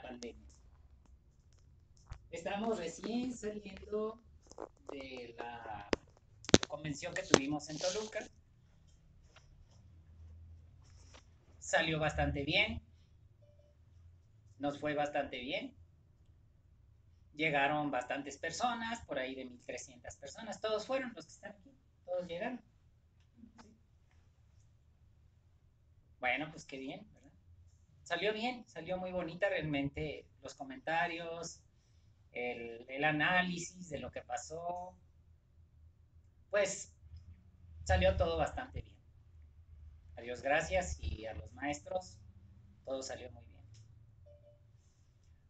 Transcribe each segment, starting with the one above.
pandemia. Estamos recién saliendo de la convención que tuvimos en Toluca. Salió bastante bien, nos fue bastante bien. Llegaron bastantes personas, por ahí de 1,300 personas. Todos fueron los que están aquí, todos llegaron. Bueno, pues qué bien, ¿verdad? Salió bien, salió muy bonita realmente los comentarios, el análisis de lo que pasó. Pues salió todo bastante bien. A Dios gracias y a los maestros, todo salió muy bien.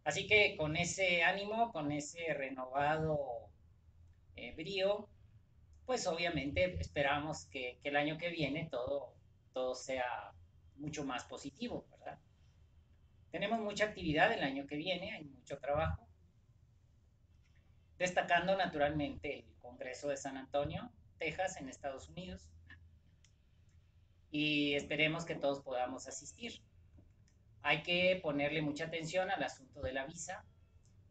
Así que con ese ánimo, con ese renovado brío, pues obviamente esperamos que el año que viene todo sea mucho más positivo, ¿verdad? Tenemos mucha actividad el año que viene, hay mucho trabajo, destacando naturalmente el Congreso de San Antonio, Texas, en Estados Unidos, y esperemos que todos podamos asistir. Hay que ponerle mucha atención al asunto de la visa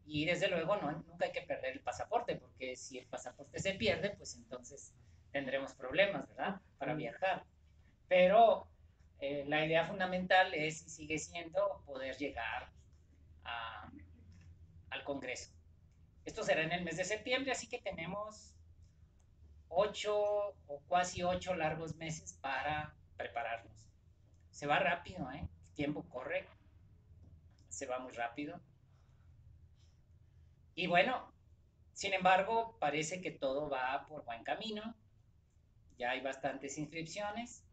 y desde luego nunca hay que perder el pasaporte, porque si el pasaporte se pierde, pues entonces tendremos problemas, ¿verdad? Para viajar. Pero la idea fundamental es y sigue siendo poder llegar a, al Congreso. Esto será en el mes de septiembre, así que tenemos 8 o casi 8 largos meses para prepararnos. Se va rápido, ¿eh? El tiempo corre, se va muy rápido. Y bueno, sin embargo, parece que todo va por buen camino. Ya hay bastantes inscripciones,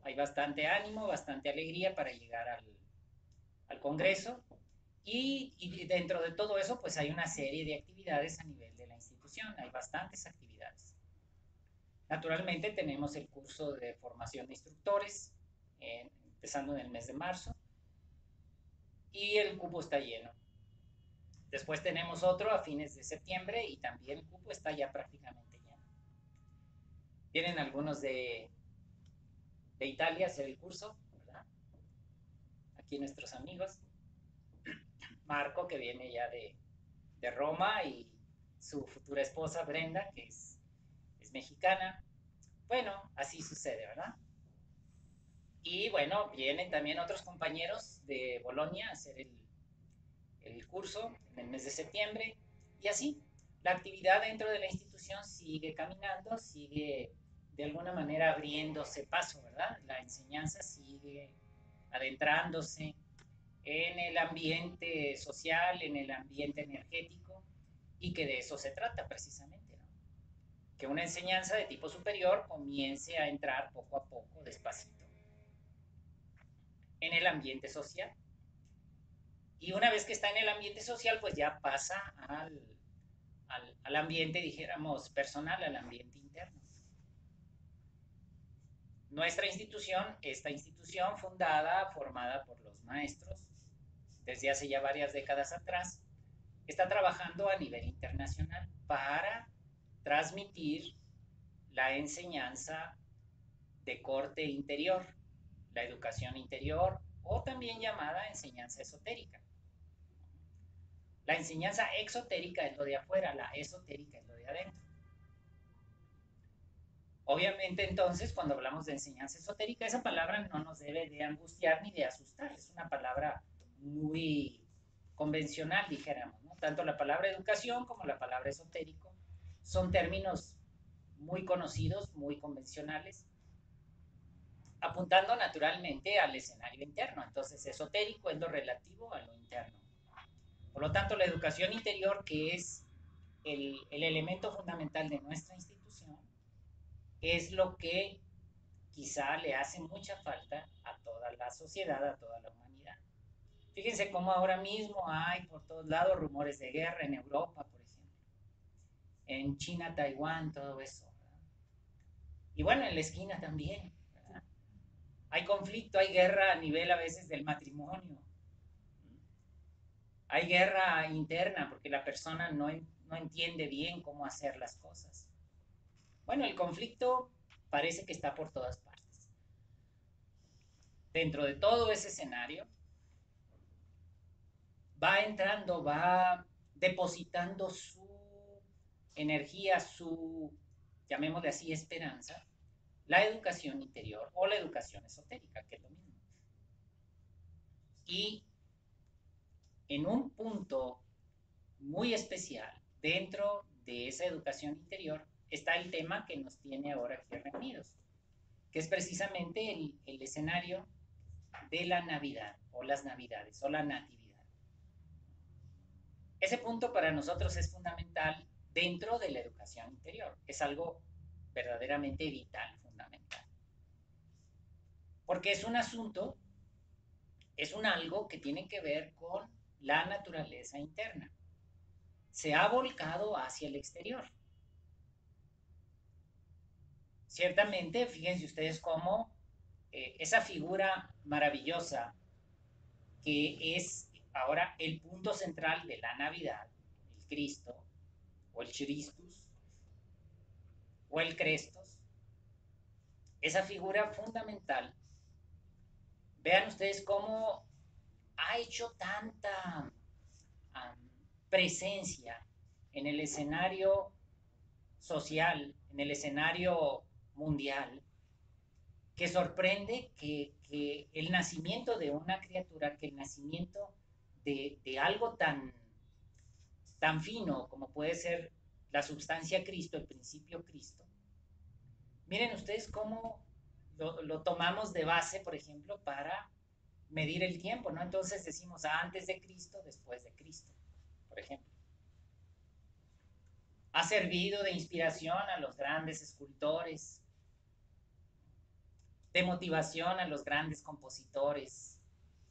hay bastante ánimo, bastante alegría para llegar al Congreso. Y dentro de todo eso, pues hay una serie de actividades a nivel de la institución, hay bastantes actividades. Naturalmente tenemos el curso de formación de instructores, empezando en el mes de marzo, y el cupo está lleno. Después tenemos otro a fines de septiembre y también el cupo está ya prácticamente lleno. Vienen algunos de Italia a hacer el curso, ¿verdad? Aquí nuestros amigos. Marco, que viene ya de Roma, y su futura esposa Brenda, que es mexicana. Bueno, así sucede, ¿verdad? Y bueno, vienen también otros compañeros de Bolonia a hacer el curso en el mes de septiembre. Y así, la actividad dentro de la institución sigue caminando, sigue de alguna manera abriéndose paso, ¿verdad? La enseñanza sigue adentrándose en el ambiente social, en el ambiente energético, y que de eso se trata precisamente, ¿no? Que una enseñanza de tipo superior comience a entrar poco a poco, despacito, en el ambiente social. Y una vez que está en el ambiente social, pues ya pasa al ambiente, dijéramos, personal, al ambiente interno. Nuestra institución, esta institución fundada, formada por los maestros, desde hace ya varias décadas atrás, está trabajando a nivel internacional para transmitir la enseñanza de corte interior, la educación interior, o también llamada enseñanza esotérica. La enseñanza exotérica es lo de afuera, la esotérica es lo de adentro. Obviamente, entonces, cuando hablamos de enseñanza esotérica, esa palabra no nos debe de angustiar ni de asustar. Es una palabra muy convencional, dijéramos, ¿no? Tanto la palabra educación como la palabra esotérico son términos muy conocidos, muy convencionales, apuntando naturalmente al escenario interno. Entonces, esotérico es lo relativo a lo interno. Por lo tanto, la educación interior, que es el elemento fundamental de nuestra institución, es lo que quizá le hace mucha falta a toda la sociedad, a toda la humanidad. Fíjense cómo ahora mismo hay por todos lados rumores de guerra en Europa, por ejemplo, en China, Taiwán, todo eso, ¿verdad? Y bueno, en la esquina también, ¿verdad? Hay conflicto, hay guerra a nivel a veces del matrimonio, hay guerra interna porque la persona no entiende bien cómo hacer las cosas. Bueno, el conflicto parece que está por todas partes. Dentro de todo ese escenario, va entrando, va depositando su energía, su, llamémosle así, esperanza, la educación interior o la educación esotérica, que es lo mismo. Y en un punto muy especial dentro de esa educación interior está el tema que nos tiene ahora aquí reunidos, que es precisamente el escenario de la Navidad o las Navidades o la Natividad. Ese punto para nosotros es fundamental dentro de la educación interior. Es algo verdaderamente vital, fundamental. Porque es un asunto, es un algo que tiene que ver con la naturaleza interna. Se ha volcado hacia el exterior. Ciertamente, fíjense ustedes cómo esa figura maravillosa que es ahora el punto central de la Navidad, el Cristo, o el Christus, o el Crestos, esa figura fundamental, vean ustedes cómo ha hecho tanta presencia en el escenario social, en el escenario mundial, que sorprende que el nacimiento de una criatura, que el nacimiento de algo tan fino como puede ser la sustancia Cristo, el principio Cristo, miren ustedes cómo lo tomamos de base, por ejemplo, para medir el tiempo, ¿no? Entonces decimos antes de Cristo, después de Cristo, por ejemplo. Ha servido de inspiración a los grandes escultores, de motivación a los grandes compositores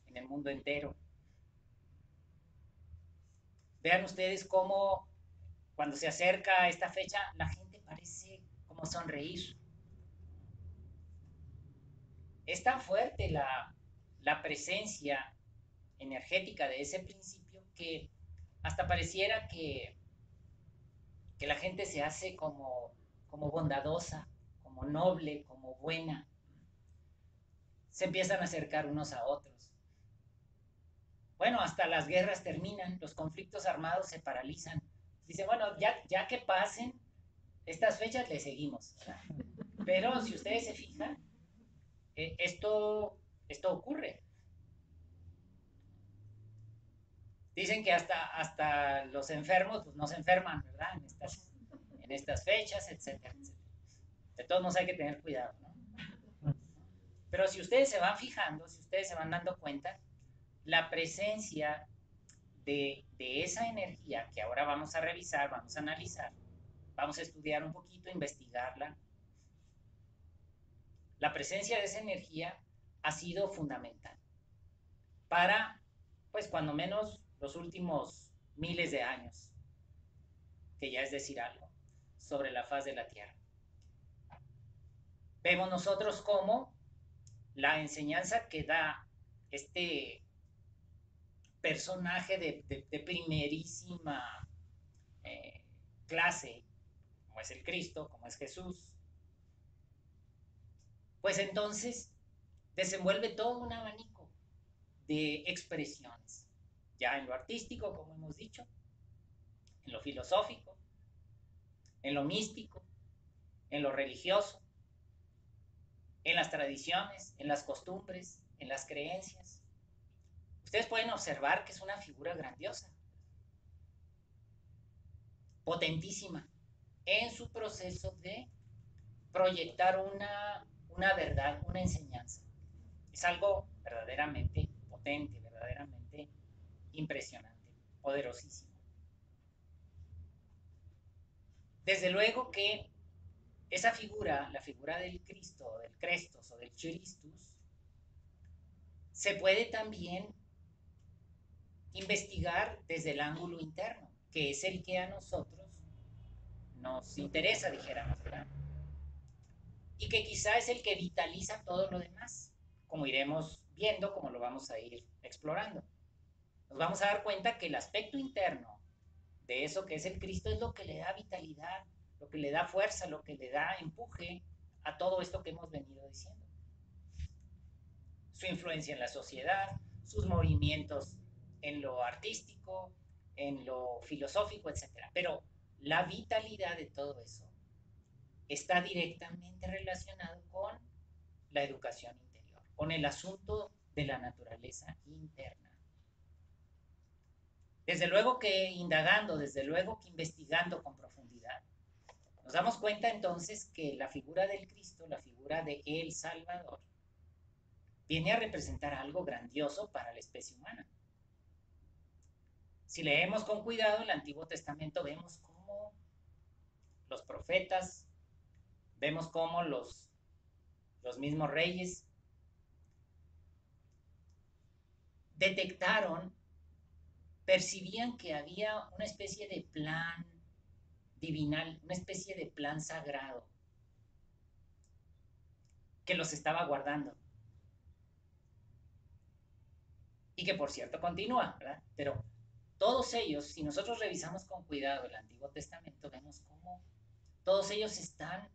en el mundo entero. Vean ustedes cómo cuando se acerca a esta fecha la gente parece como sonreír. Es tan fuerte la presencia energética de ese principio que hasta pareciera que la gente se hace como bondadosa, como noble, como buena. Se empiezan a acercar unos a otros. Bueno, hasta las guerras terminan, los conflictos armados se paralizan. Dice, bueno, ya que pasen estas fechas le seguimos. Pero si ustedes se fijan, esto ocurre. Dicen que hasta los enfermos pues, no se enferman, ¿verdad? En estas fechas, etcétera, etcétera. De todos modos hay que tener cuidado, ¿no? Pero si ustedes se van fijando, si ustedes se van dando cuenta, la presencia de esa energía que ahora vamos a revisar, vamos a analizar, vamos a estudiar un poquito, investigarla, la presencia de esa energía ha sido fundamental para, pues cuando menos, los últimos miles de años, que ya es decir algo, sobre la faz de la Tierra. Vemos nosotros cómo la enseñanza que da este personaje de primerísima clase, como es el Cristo, como es Jesús, pues entonces desenvuelve todo un abanico de expresiones, ya en lo artístico, como hemos dicho, en lo filosófico, en lo místico, en lo religioso, en las tradiciones, en las costumbres, en las creencias. Ustedes pueden observar que es una figura grandiosa, potentísima, en su proceso de proyectar una verdad, una enseñanza. Es algo verdaderamente potente, verdaderamente impresionante, poderosísimo. Desde luego que esa figura, la figura del Cristo, del Crestos o del Christus, se puede también investigar desde el ángulo interno, que es el que a nosotros nos interesa, dijéramos, ¿verdad? Y que quizá es el que vitaliza todo lo demás, como iremos viendo, como lo vamos a ir explorando. Nos vamos a dar cuenta que el aspecto interno de eso que es el Cristo es lo que le da vitalidad, lo que le da fuerza, lo que le da empuje a todo esto que hemos venido diciendo. Su influencia en la sociedad, sus movimientos en lo artístico, en lo filosófico, etcétera. Pero la vitalidad de todo eso está directamente relacionado con la educación interior, con el asunto de la naturaleza interna. Desde luego que indagando, desde luego que investigando con profundidad, nos damos cuenta entonces que la figura del Cristo, la figura de El Salvador, viene a representar algo grandioso para la especie humana. Si leemos con cuidado el Antiguo Testamento, vemos cómo los profetas, vemos cómo los mismos reyes detectaron, percibían que había una especie de plan divinal, una especie de plan sagrado que los estaba guardando. Y que por cierto continúa, ¿verdad? Pero todos ellos, si nosotros revisamos con cuidado el Antiguo Testamento, vemos cómo todos ellos están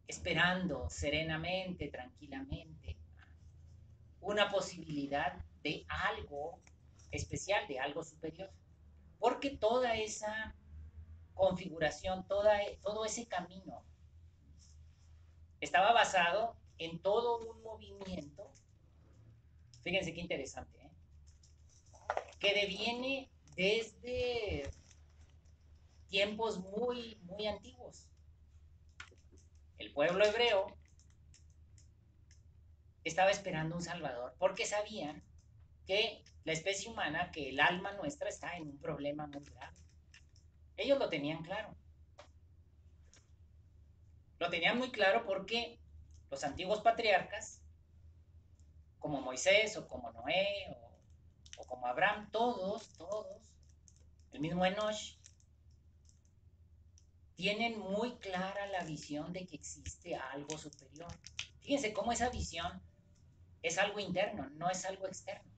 esperando serenamente, tranquilamente, una posibilidad de algo especial, de algo superior. Porque toda esa configuración, todo ese camino estaba basado en todo un movimiento, fíjense qué interesante, que deviene desde tiempos muy, muy antiguos. El pueblo hebreo estaba esperando un Salvador porque sabían que la especie humana, que el alma nuestra está en un problema muy grave. Ellos lo tenían claro. Lo tenían muy claro porque los antiguos patriarcas, como Moisés o como Noé o como Abraham, todos, el mismo Enoch, tienen muy clara la visión de que existe algo superior. Fíjense cómo esa visión es algo interno, no es algo externo.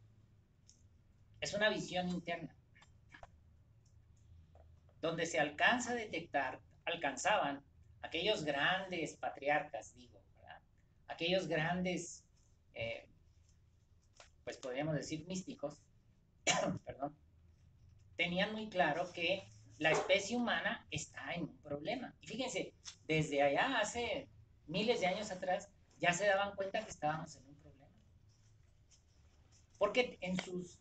Es una visión interna, donde se alcanza a detectar, alcanzaban aquellos grandes patriarcas, digo, ¿verdad? Aquellos grandes, pues podríamos decir místicos, perdón, tenían muy claro que la especie humana está en un problema. Y fíjense, desde allá hace miles de años atrás ya se daban cuenta que estábamos en un problema. Porque en sus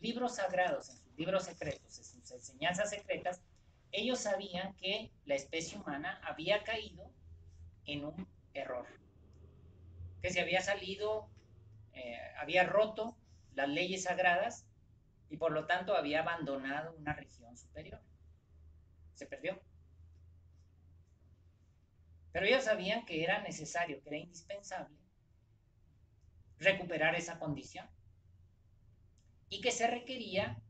libros sagrados, en sus libros secretos, en sus enseñanzas secretas, ellos sabían que la especie humana había caído en un error, que se había salido, había roto las leyes sagradas y por lo tanto había abandonado una región superior. Se perdió. Pero ellos sabían que era necesario, que era indispensable recuperar esa condición y que se requería,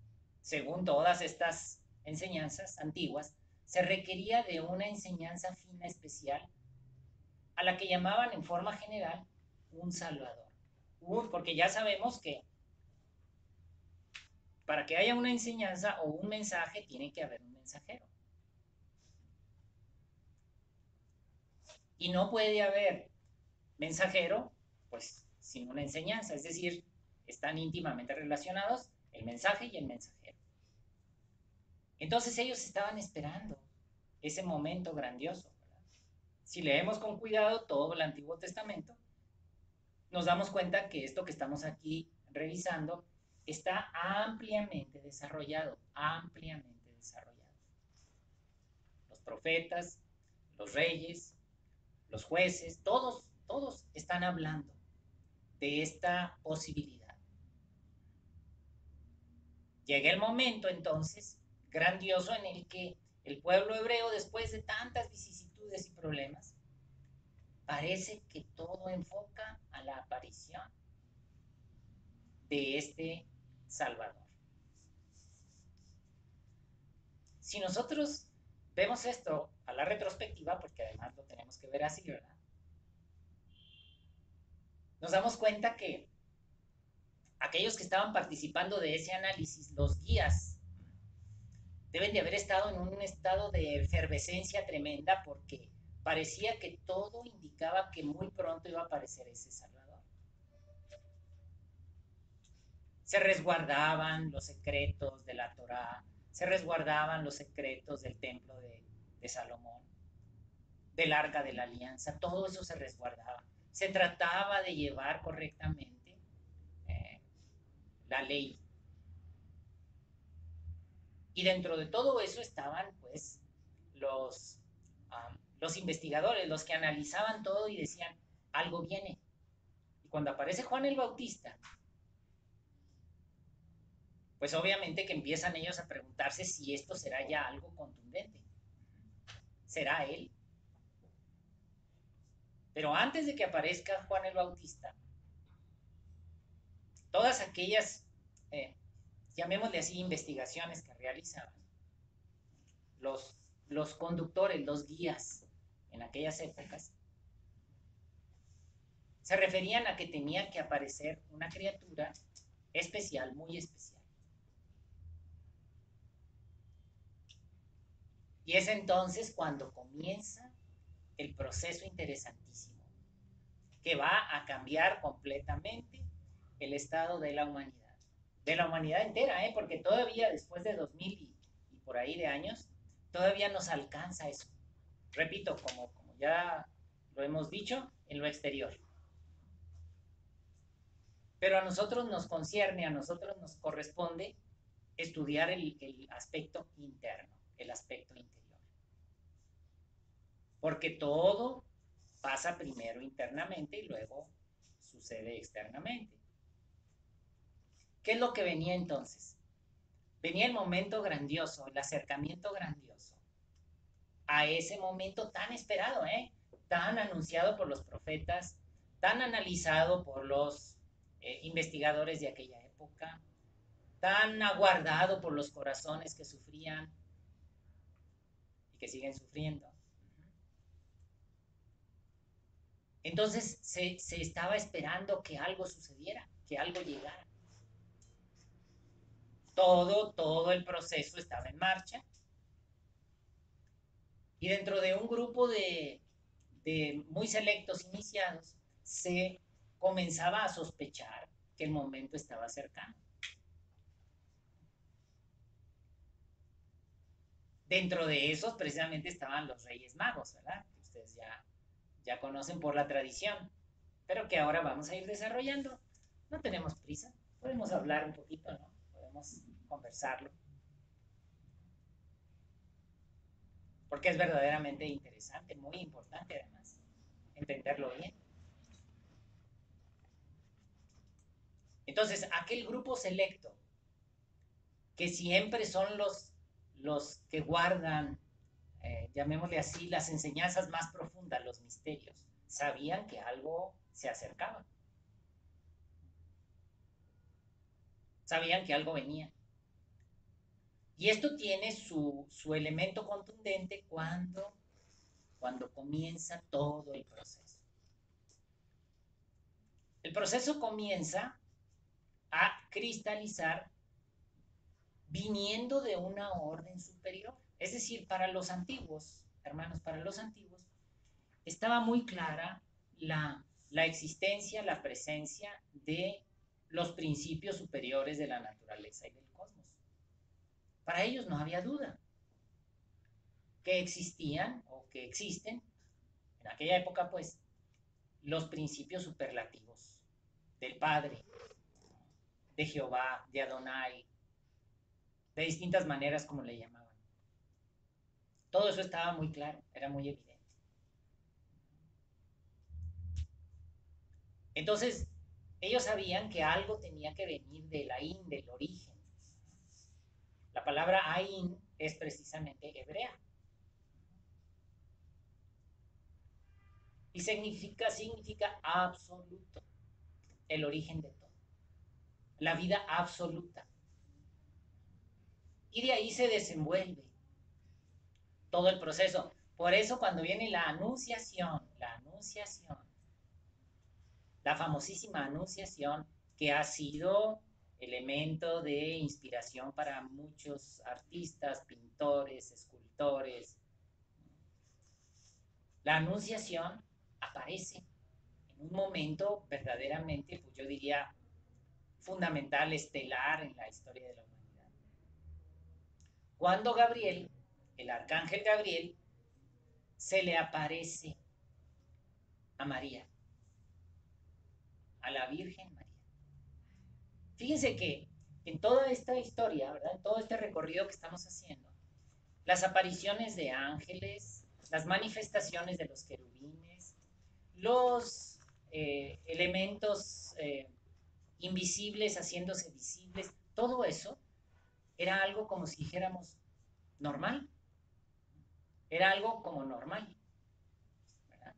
según todas estas enseñanzas antiguas, se requería de una enseñanza fina especial a la que llamaban en forma general un salvador. Porque ya sabemos que para que haya una enseñanza o un mensaje tiene que haber un mensajero. Y no puede haber mensajero pues sin una enseñanza, es decir, están íntimamente relacionados el mensaje y el mensajero. Entonces ellos estaban esperando ese momento grandioso, ¿verdad? Si leemos con cuidado todo el Antiguo Testamento, nos damos cuenta que esto que estamos aquí revisando está ampliamente desarrollado, ampliamente desarrollado. Los profetas, los reyes, los jueces, todos están hablando de esta posibilidad. Llega el momento entonces grandioso en el que el pueblo hebreo, después de tantas vicisitudes y problemas, parece que todo enfoca a la aparición de este Salvador. Si nosotros vemos esto a la retrospectiva, porque además lo tenemos que ver así, ¿verdad? Nos damos cuenta que aquellos que estaban participando de ese análisis, los guías, deben de haber estado en un estado de efervescencia tremenda porque parecía que todo indicaba que muy pronto iba a aparecer ese Salvador. Se resguardaban los secretos de la Torá, se resguardaban los secretos del templo de Salomón, del Arca de la Alianza, todo eso se resguardaba. Se trataba de llevar correctamente eh, la ley. Y dentro de todo eso estaban pues los investigadores, los que analizaban todo y decían, algo viene. Y cuando aparece Juan el Bautista, pues obviamente que empiezan ellos a preguntarse si esto será ya algo contundente. ¿Será él? Pero antes de que aparezca Juan el Bautista, todas aquellas, llamémosle así, investigaciones que realizaban, los, los conductores, los guías en aquellas épocas, se referían a que tenía que aparecer una criatura especial, muy especial. Y es entonces cuando comienza el proceso interesantísimo, que va a cambiar completamente el estado de la humanidad entera, porque todavía después de 2000 y por ahí de años, todavía nos alcanza eso. Repito, como ya lo hemos dicho, en lo exterior. Pero a nosotros nos concierne, a nosotros nos corresponde estudiar el aspecto interno, el aspecto interior. Porque todo pasa primero internamente y luego sucede externamente. ¿Qué es lo que venía entonces? Venía el momento grandioso, el acercamiento grandioso a ese momento tan esperado, tan anunciado por los profetas, tan analizado por los investigadores de aquella época, tan aguardado por los corazones que sufrían y que siguen sufriendo. Entonces se estaba esperando que algo sucediera, que algo llegara. Todo el proceso estaba en marcha. Y dentro de un grupo de muy selectos iniciados, se comenzaba a sospechar que el momento estaba cercano. Dentro de esos precisamente estaban los Reyes Magos, ¿verdad? Que ustedes ya conocen por la tradición, pero que ahora vamos a ir desarrollando. No tenemos prisa, podemos hablar un poquito, ¿no? Podemos conversarlo. Porque es verdaderamente interesante, muy importante además, entenderlo bien. Entonces, aquel grupo selecto, que siempre son los que guardan, llamémosle así, las enseñanzas más profundas, los misterios, sabían que algo se acercaba. Sabían que algo venía. Y esto tiene su elemento contundente cuando comienza todo el proceso. El proceso comienza a cristalizar viniendo de una orden superior. Es decir, para los antiguos, hermanos, para los antiguos, estaba muy clara la existencia, la presencia de los principios superiores de la naturaleza y del cosmos. Para ellos no había duda que existían o que existen, en aquella época, pues, los principios superlativos del Padre, de Jehová, de Adonai, de distintas maneras como le llamaban. Todo eso estaba muy claro, era muy evidente. Entonces, ellos sabían que algo tenía que venir del Ain, del origen. La palabra Ain es precisamente hebrea. Y significa absoluto, el origen de todo. La vida absoluta. Y de ahí se desenvuelve todo el proceso. Por eso cuando viene la famosísima anunciación, que ha sido elemento de inspiración para muchos artistas, pintores, escultores. La anunciación aparece en un momento verdaderamente, pues yo diría, fundamental, estelar en la historia de la humanidad. Cuando Gabriel, el arcángel Gabriel, se le aparece a María, a la Virgen María. Fíjense que en toda esta historia, ¿verdad? En todo este recorrido que estamos haciendo, las apariciones de ángeles, las manifestaciones de los querubines, los elementos invisibles haciéndose visibles, todo eso era algo como si dijéramos normal, era algo como normal, ¿verdad?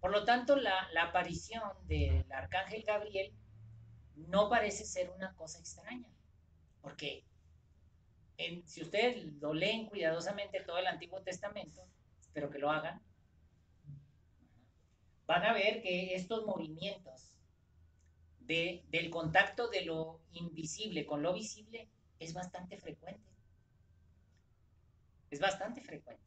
Por lo tanto, la aparición del arcángel Gabriel no parece ser una cosa extraña, porque si ustedes lo leen cuidadosamente todo el Antiguo Testamento, espero que lo hagan, van a ver que estos movimientos del contacto de lo invisible con lo visible es bastante frecuente. Es bastante frecuente.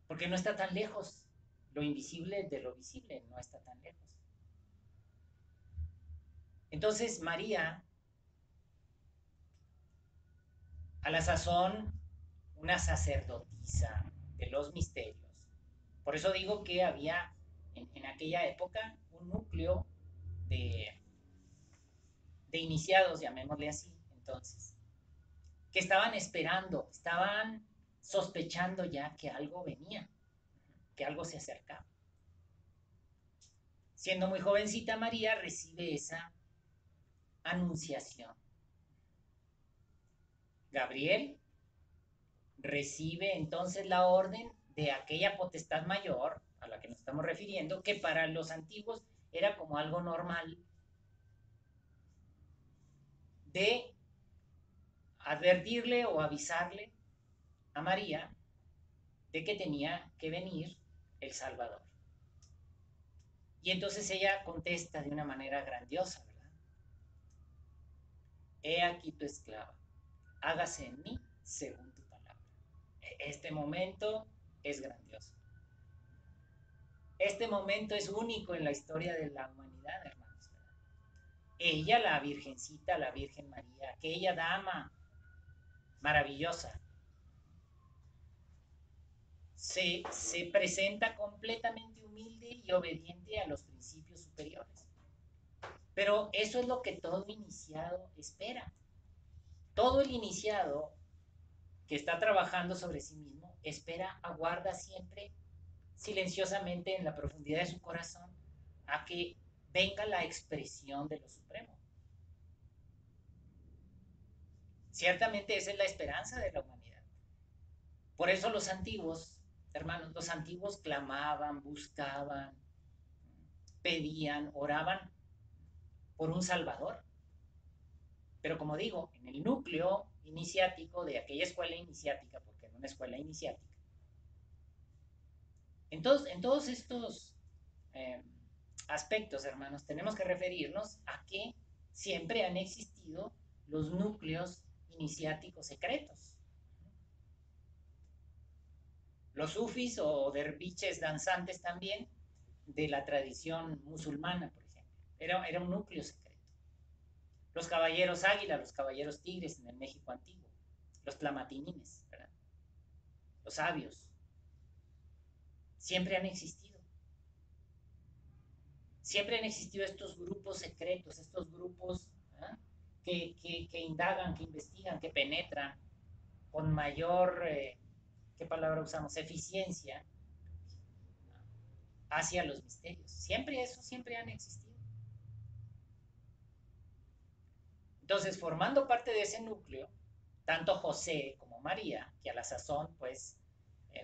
Porque no está tan lejos. Lo invisible de lo visible no está tan lejos. Entonces María, a la sazón, una sacerdotisa de los misterios. Por eso digo que había en aquella época un núcleo de, de iniciados, llamémosle así, entonces, que estaban esperando, estaban sospechando ya que algo venía, que algo se acercaba. Siendo muy jovencita, María recibe esa anunciación. Gabriel recibe entonces la orden de aquella potestad mayor a la que nos estamos refiriendo, que para los antiguos era como algo normal, de advertirle o avisarle a María de que tenía que venir el Salvador. Y entonces ella contesta de una manera grandiosa, ¿verdad? He aquí tu esclava, hágase en mí según tu palabra. Este momento es grandioso. Este momento es único en la historia de la humanidad, hermanos, ¿verdad? Ella, la Virgencita, la Virgen María, aquella dama maravillosa, se presenta completamente humilde y obediente a los principios superiores. Pero eso es lo que todo iniciado espera. Todo el iniciado que está trabajando sobre sí mismo espera, aguarda siempre silenciosamente en la profundidad de su corazón a que venga la expresión de lo supremo. Ciertamente esa es la esperanza de la humanidad. Por eso los antiguos, hermanos, los antiguos clamaban, buscaban, pedían, oraban por un Salvador. Pero como digo, en el núcleo iniciático de aquella escuela iniciática, porque era una escuela iniciática, en todos estos aspectos, hermanos, tenemos que referirnos a que siempre han existido los núcleos iniciáticos secretos. Los sufis o derviches danzantes también de la tradición musulmana, por ejemplo. Era un núcleo secreto. Los caballeros águila, los caballeros tigres en el México antiguo, los tlamatinines, ¿verdad? Los sabios, siempre han existido. Siempre han existido estos grupos secretos, estos grupos que indagan, que investigan, que penetran con mayor, ¿qué palabra usamos? Eficiencia hacia los misterios. Siempre eso, siempre han existido. Entonces, formando parte de ese núcleo, tanto José como María, que a la sazón, pues,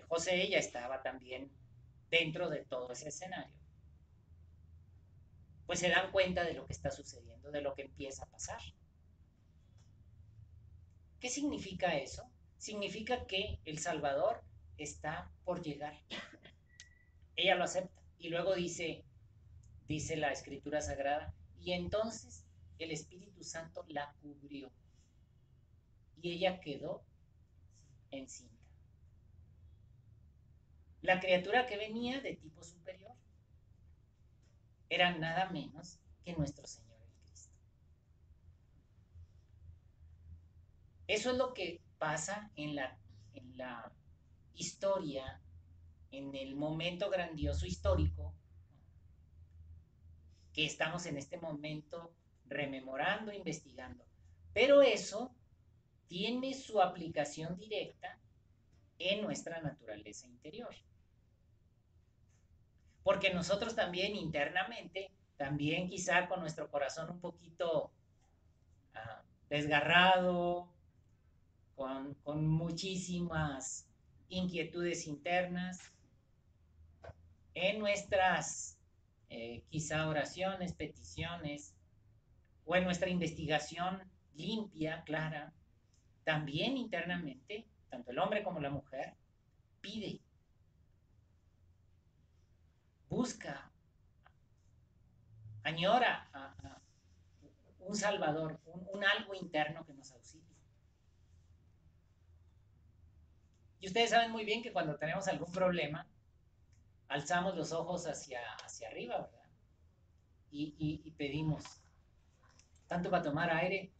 José ya estaba también dentro de todo ese escenario, pues se dan cuenta de lo que está sucediendo, de lo que empieza a pasar. ¿Qué significa eso? Significa que el Salvador está por llegar. Ella lo acepta. Y luego dice la Escritura Sagrada, y entonces el Espíritu Santo la cubrió. Y ella quedó encinta. La criatura que venía de tipo superior era nada menos que nuestro Señor Eso es lo que pasa en la historia, en el momento grandioso histórico que estamos en este momento rememorando, investigando. Pero eso tiene su aplicación directa en nuestra naturaleza interior. Porque nosotros también internamente, también quizá con nuestro corazón un poquito desgarrado, con muchísimas inquietudes internas, en nuestras quizá oraciones, peticiones, o en nuestra investigación limpia, clara, también internamente, tanto el hombre como la mujer, pide, busca, añora a un salvador, un algo interno que nos auxilie. Y ustedes saben muy bien que cuando tenemos algún problema, alzamos los ojos hacia arriba, ¿verdad? Y pedimos, tanto para tomar aire,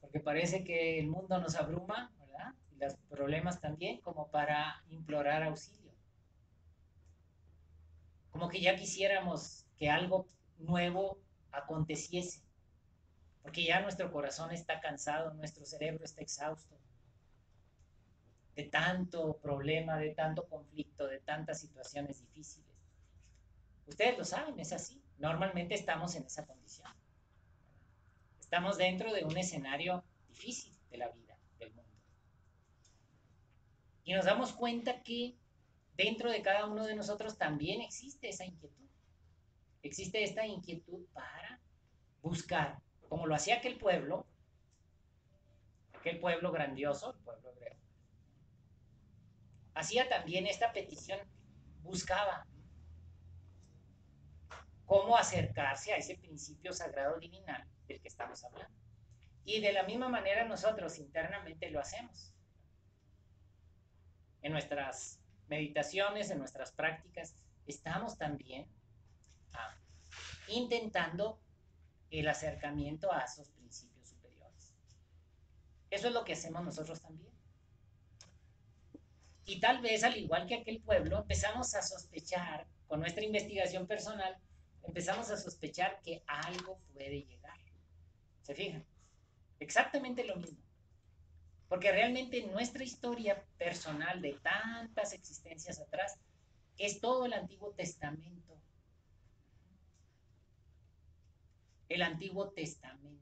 porque parece que el mundo nos abruma, ¿verdad? Y los problemas también, como para implorar auxilio. Como que ya quisiéramos que algo nuevo aconteciese, porque ya nuestro corazón está cansado, nuestro cerebro está exhausto de tanto problema, de tanto conflicto, de tantas situaciones difíciles. Ustedes lo saben, es así. Normalmente estamos en esa condición. Estamos dentro de un escenario difícil de la vida, del mundo. Y nos damos cuenta que dentro de cada uno de nosotros también existe esa inquietud. Existe esta inquietud para buscar, como lo hacía aquel pueblo grandioso, el pueblo hebreo, hacía también esta petición, buscaba cómo acercarse a ese principio sagrado divinal del que estamos hablando. Y de la misma manera nosotros internamente lo hacemos. En nuestras meditaciones, en nuestras prácticas, estamos también intentando el acercamiento a esos principios superiores. Eso es lo que hacemos nosotros también. Y tal vez, al igual que aquel pueblo, empezamos a sospechar, con nuestra investigación personal, empezamos a sospechar que algo puede llegar. ¿Se fijan? Exactamente lo mismo. Porque realmente nuestra historia personal de tantas existencias atrás es todo el Antiguo Testamento. El Antiguo Testamento.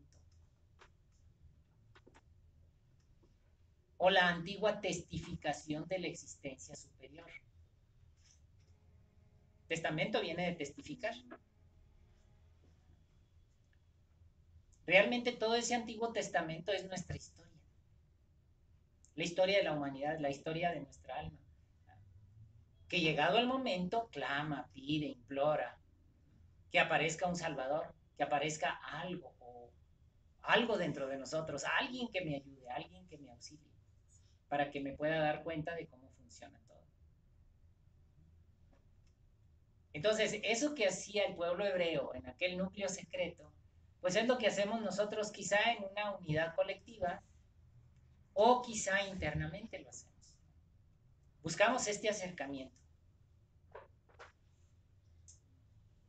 O la antigua testificación de la existencia superior. Testamento viene de testificar. Realmente todo ese Antiguo Testamento es nuestra historia. La historia de la humanidad, la historia de nuestra alma. Que llegado el momento, clama, pide, implora que aparezca un Salvador, que aparezca algo o algo dentro de nosotros, alguien que me ayude, alguien que me auxilie, para que me pueda dar cuenta de cómo funciona todo. Entonces, eso que hacía el pueblo hebreo en aquel núcleo secreto, pues es lo que hacemos nosotros quizá en una unidad colectiva o quizá internamente lo hacemos. Buscamos este acercamiento.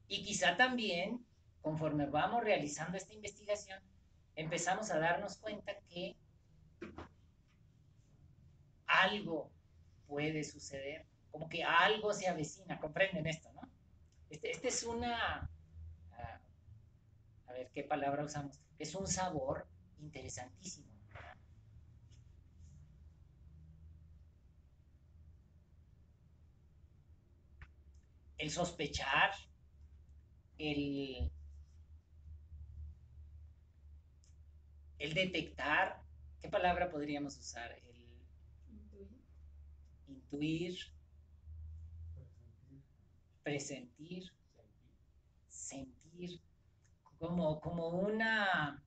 Y quizá también, conforme vamos realizando esta investigación, empezamos a darnos cuenta que algo puede suceder, como que algo se avecina, comprenden esto, ¿no? Este es una, a ver qué palabra usamos, es un sabor interesantísimo. El sospechar, el, el detectar, ¿qué palabra podríamos usar? El intuir, presentir, sentir, como una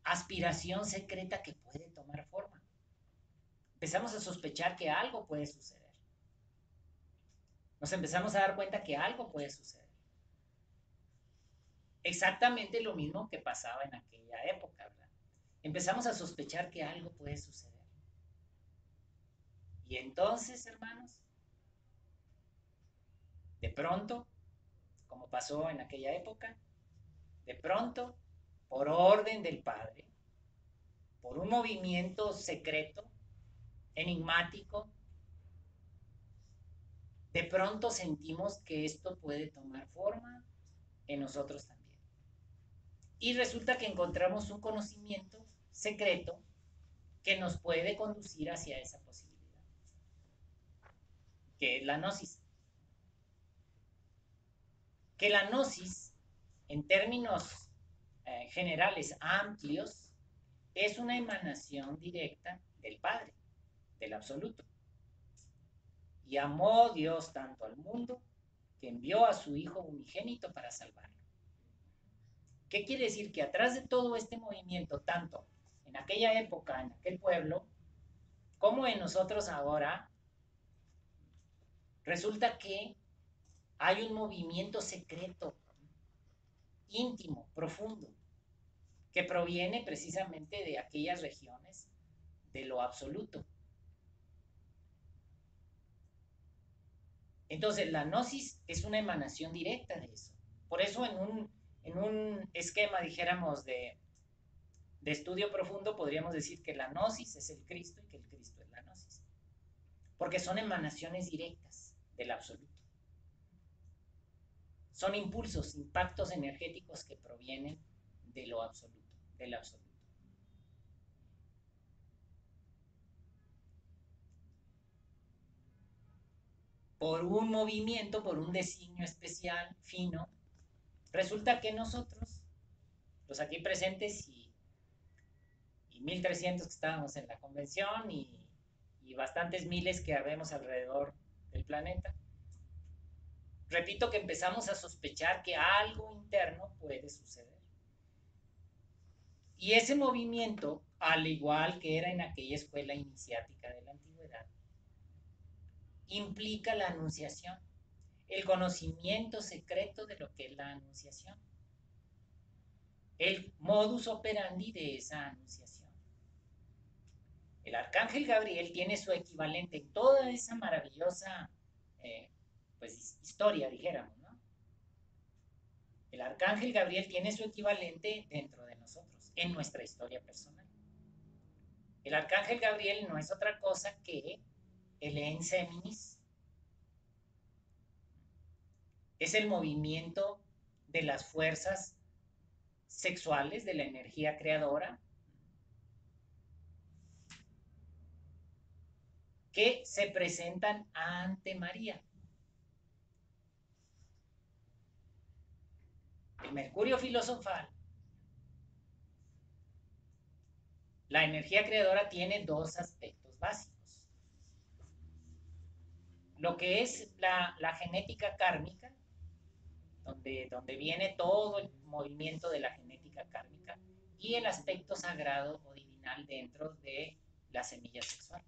aspiración secreta que puede tomar forma. Empezamos a sospechar que algo puede suceder. Nos empezamos a dar cuenta que algo puede suceder. Exactamente lo mismo que pasaba en aquella época, ¿verdad? empezamos a sospechar que algo puede suceder. Y entonces, hermanos, de pronto, como pasó en aquella época, de pronto, por orden del Padre, por un movimiento secreto, enigmático, de pronto sentimos que esto puede tomar forma en nosotros también. Y resulta que encontramos un conocimiento secreto que nos puede conducir hacia esa posibilidad, que es la gnosis. Que la gnosis, en términos generales amplios, es una emanación directa del Padre, del Absoluto. Y amó Dios tanto al mundo que envió a su Hijo unigénito para salvarlo. ¿Qué quiere decir? Que atrás de todo este movimiento, tanto en aquella época, en aquel pueblo, como en nosotros ahora, resulta que hay un movimiento secreto, íntimo, profundo, que proviene precisamente de aquellas regiones de lo absoluto. Entonces, la gnosis es una emanación directa de eso. Por eso en un esquema, dijéramos, de estudio profundo, podríamos decir que la gnosis es el Cristo y que el Cristo es la gnosis. Porque son emanaciones directas del absoluto. Son impulsos, impactos energéticos que provienen de lo absoluto, del absoluto. Por un movimiento, por un designio especial, fino, resulta que nosotros, los aquí presentes y 1300 que estábamos en la convención y bastantes miles que habemos alrededor del planeta, repito que empezamos a sospechar que algo interno puede suceder. Y ese movimiento, al igual que era en aquella escuela iniciática de la antigüedad, implica la anunciación, el conocimiento secreto de lo que es la anunciación, el modus operandi de esa anunciación. El arcángel Gabriel tiene su equivalente en toda esa maravillosa pues, historia, dijéramos, ¿no? El arcángel Gabriel tiene su equivalente dentro de nosotros, en nuestra historia personal. El arcángel Gabriel no es otra cosa que el Enseminis, es el movimiento de las fuerzas sexuales, de la energía creadora, que se presentan ante María. El Mercurio filosofal, la energía creadora tiene dos aspectos básicos. Lo que es la genética kármica, donde viene todo el movimiento de la genética kármica, y el aspecto sagrado o divinal dentro de la semilla sexual.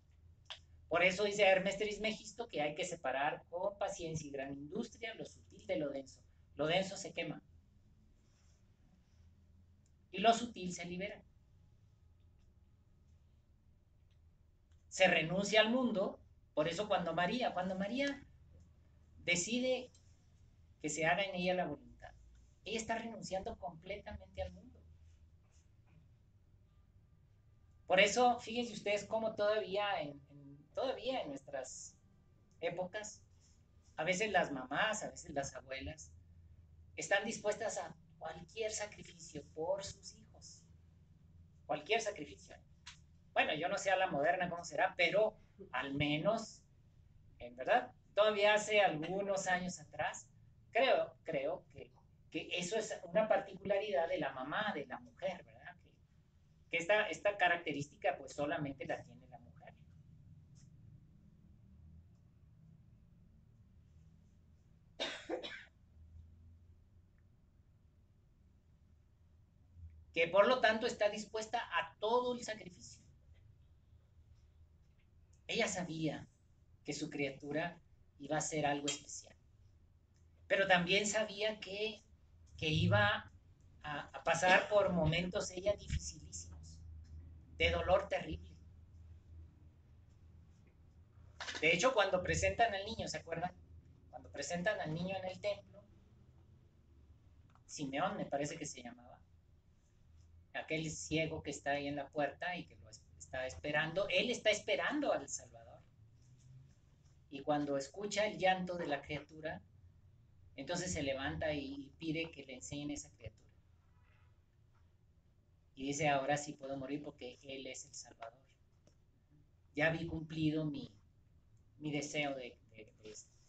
Por eso dice Hermes Trismegisto que hay que separar con paciencia y gran industria lo sutil de lo denso. Lo denso se quema y lo sutil se libera. Se renuncia al mundo, por eso cuando María decide que se haga en ella la voluntad, ella está renunciando completamente al mundo. Por eso, fíjense ustedes cómo todavía en nuestras épocas, a veces las mamás, a veces las abuelas, están dispuestas a cualquier sacrificio por sus hijos. Cualquier sacrificio. Bueno, yo no sé a la moderna cómo será, pero al menos, en verdad, todavía hace algunos años atrás, creo que eso es una particularidad de la mamá, de la mujer, ¿verdad? Que esta característica pues solamente la tiene la mujer. Que por lo tanto está dispuesta a todo el sacrificio. Ella sabía que su criatura iba a ser algo especial, pero también sabía que iba a pasar por momentos ella dificilísimos. de dolor terrible. De hecho, cuando presentan al niño, ¿se acuerdan? Cuando presentan al niño en el templo, Simeón me parece que se llamaba, aquel ciego que está ahí en la puerta y que lo está esperando, él está esperando al Salvador. Y cuando escucha el llanto de la criatura, entonces se levanta y pide que le enseñen a esa criatura. Y dice, ahora sí puedo morir porque Él es el Salvador. Ya vi cumplido mi deseo de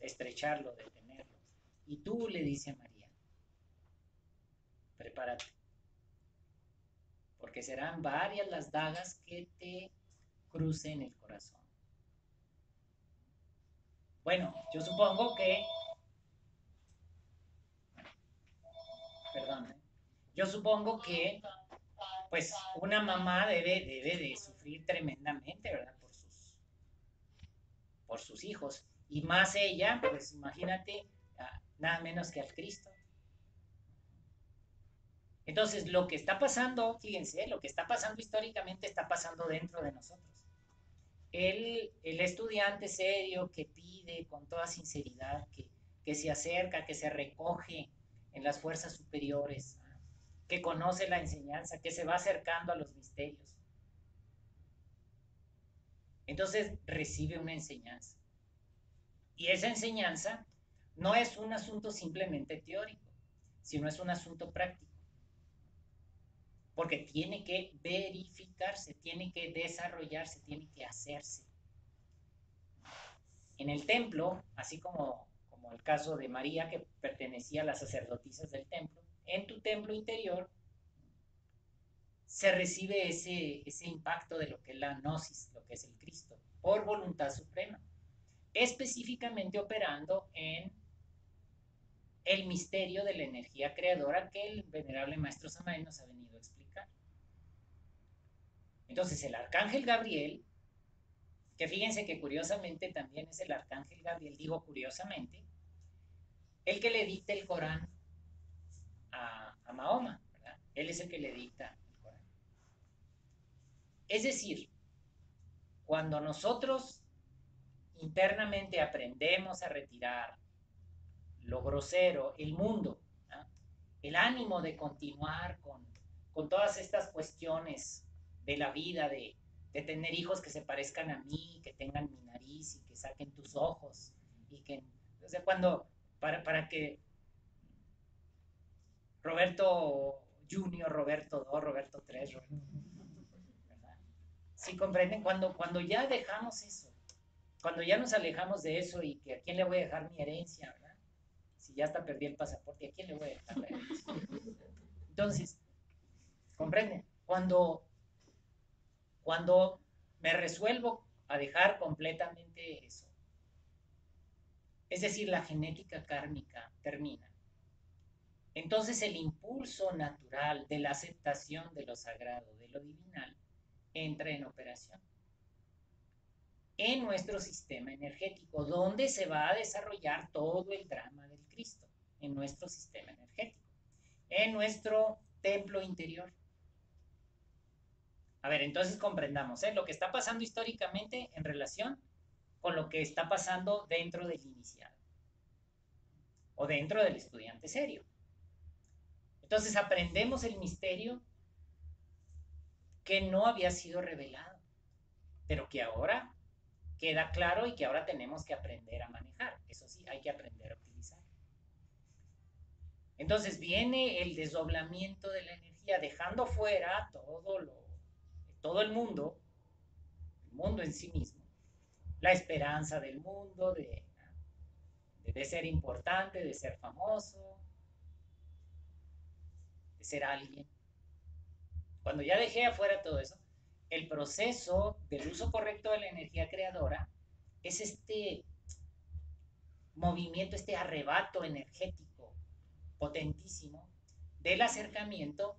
estrecharlo, de tenerlo. Y tú, le dice a María, prepárate, porque serán varias las dagas que te crucen el corazón. Bueno, yo supongo que, perdón, yo supongo que pues una mamá debe de sufrir tremendamente, ¿verdad? Por sus hijos. Y más ella, pues imagínate, nada menos que al Cristo. Entonces, lo que está pasando, fíjense, lo que está pasando históricamente está pasando dentro de nosotros. El estudiante serio que pide con toda sinceridad, que se acerca, que se recoge en las fuerzas superiores, que conoce la enseñanza, que se va acercando a los misterios. Entonces recibe una enseñanza. Y esa enseñanza no es un asunto simplemente teórico, sino es un asunto práctico. Porque tiene que verificarse, tiene que desarrollarse, tiene que hacerse. En el templo, así como el caso de María, que pertenecía a las sacerdotisas del templo, en tu templo interior se recibe ese impacto de lo que es la gnosis, lo que es el Cristo, por voluntad suprema, específicamente operando en el misterio de la energía creadora que el venerable maestro Samael nos ha venido a explicar. Entonces el arcángel Gabriel, que fíjense que curiosamente también es el arcángel Gabriel, digo curiosamente, el que le dicta el Corán a Mahoma, ¿verdad? Él es el que le dicta el Corán. Es decir, cuando nosotros internamente aprendemos a retirar lo grosero, el mundo, ¿no? El ánimo de continuar con todas estas cuestiones de la vida, de tener hijos que se parezcan a mí, que tengan mi nariz y que saquen tus ojos, y que, o sea, cuando, para que Roberto Junior, Roberto 2, Roberto 3, ¿verdad? ¿Sí comprenden? Cuando ya dejamos eso, cuando ya nos alejamos de eso y que a quién le voy a dejar mi herencia, ¿verdad? Si ya hasta perdí el pasaporte, ¿a quién le voy a dejar la herencia? Entonces, ¿comprenden? Cuando me resuelvo a dejar completamente eso, es decir, la genética kármica termina. Entonces el impulso natural de la aceptación de lo sagrado, de lo divinal, entra en operación en nuestro sistema energético, donde se va a desarrollar todo el drama del Cristo, en nuestro sistema energético, en nuestro templo interior. A ver, entonces comprendamos lo que está pasando históricamente en relación con lo que está pasando dentro del iniciado o dentro del estudiante serio. Entonces aprendemos el misterio que no había sido revelado, pero que ahora queda claro y que ahora tenemos que aprender a manejar. Eso sí, hay que aprender a utilizar. Entonces viene el desdoblamiento de la energía, dejando fuera todo el mundo en sí mismo, la esperanza del mundo, de ser importante, de ser famoso, de ser alguien. Cuando ya dejé afuera todo eso, el proceso del uso correcto de la energía creadora es este movimiento, este arrebato energético potentísimo del acercamiento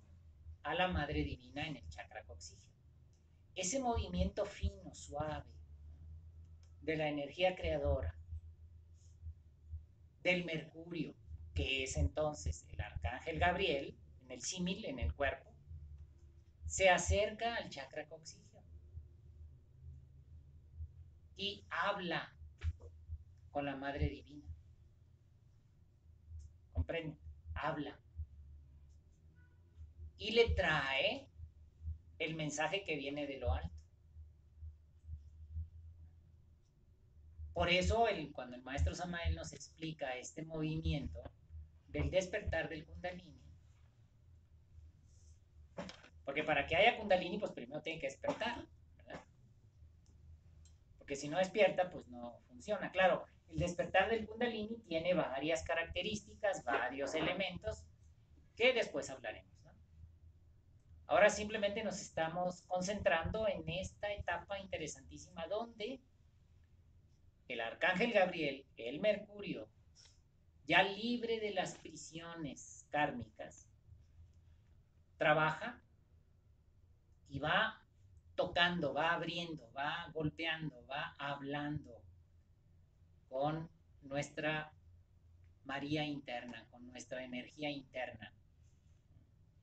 a la Madre Divina en el chakra coxígeno. Ese movimiento fino, suave, de la energía creadora, del Mercurio, que es entonces el arcángel Gabriel, en el símil, en el cuerpo, se acerca al chakra coxígeo y habla con la Madre Divina. ¿Comprende? Habla. Y le trae el mensaje que viene de lo alto. Por eso, cuando el maestro Samael nos explica este movimiento del despertar del Kundalini, porque para que haya Kundalini, pues primero tiene que despertar, ¿verdad? Porque si no despierta, pues no funciona. Claro, el despertar del Kundalini tiene varias características, varios elementos que después hablaremos, ¿no? Ahora simplemente nos estamos concentrando en esta etapa interesantísima donde el arcángel Gabriel, el Mercurio, ya libre de las prisiones kármicas, trabaja y va tocando, va abriendo, va golpeando, va hablando con nuestra María interna, con nuestra energía interna,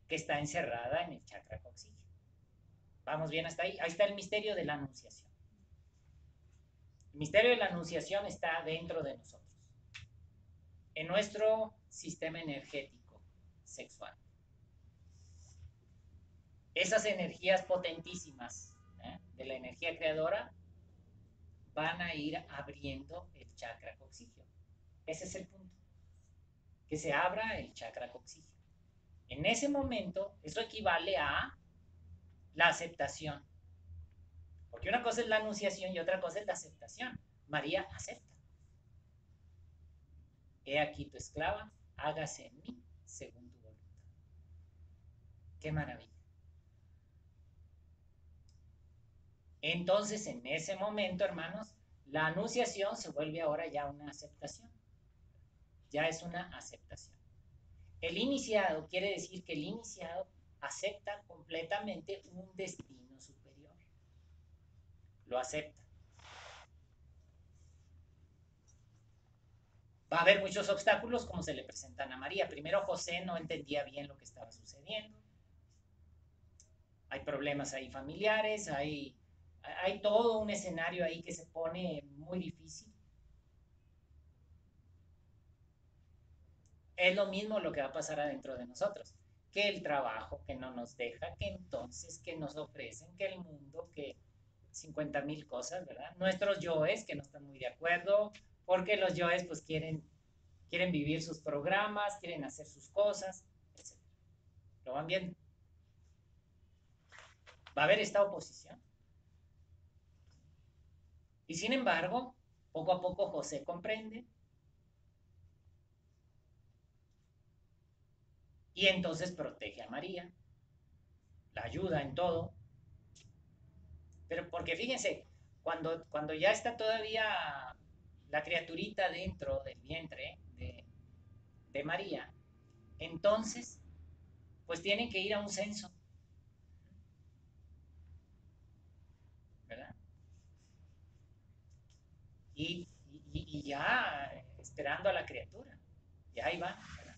que está encerrada en el chakra coxígeo. ¿Vamos bien hasta ahí? Ahí está el misterio de la anunciación. El misterio de la anunciación está dentro de nosotros, en nuestro sistema energético sexual. Esas energías potentísimas de la energía creadora van a ir abriendo el chakra coxígeo. Ese es el punto. Que se abra el chakra coxígeo. En ese momento, eso equivale a la aceptación. Porque una cosa es la anunciación y otra cosa es la aceptación. María acepta. He aquí tu esclava, hágase en mí según tu voluntad. Qué maravilla. Entonces, en ese momento, hermanos, la anunciación se vuelve ahora ya una aceptación. Ya es una aceptación. El iniciado quiere decir que el iniciado acepta completamente un destino superior. Lo acepta. Va a haber muchos obstáculos como se le presentan a María. Primero, José no entendía bien lo que estaba sucediendo. Hay problemas ahí familiares, hay todo un escenario ahí que se pone muy difícil. Es lo mismo lo que va a pasar adentro de nosotros, que el trabajo que no nos deja, que entonces que nos ofrecen, que el mundo, que 50,000 cosas, ¿verdad? Nuestros yoes que no están muy de acuerdo, porque los yoes pues quieren vivir sus programas, quieren hacer sus cosas, etc. ¿Lo van viendo? Va a haber esta oposición. Y sin embargo, poco a poco José comprende y entonces protege a María, la ayuda en todo. Pero porque fíjense, cuando ya está todavía la criaturita dentro del vientre de María, entonces pues tienen que ir a un censo, ¿verdad? Y ya esperando a la criatura, ya ahí va, ¿verdad?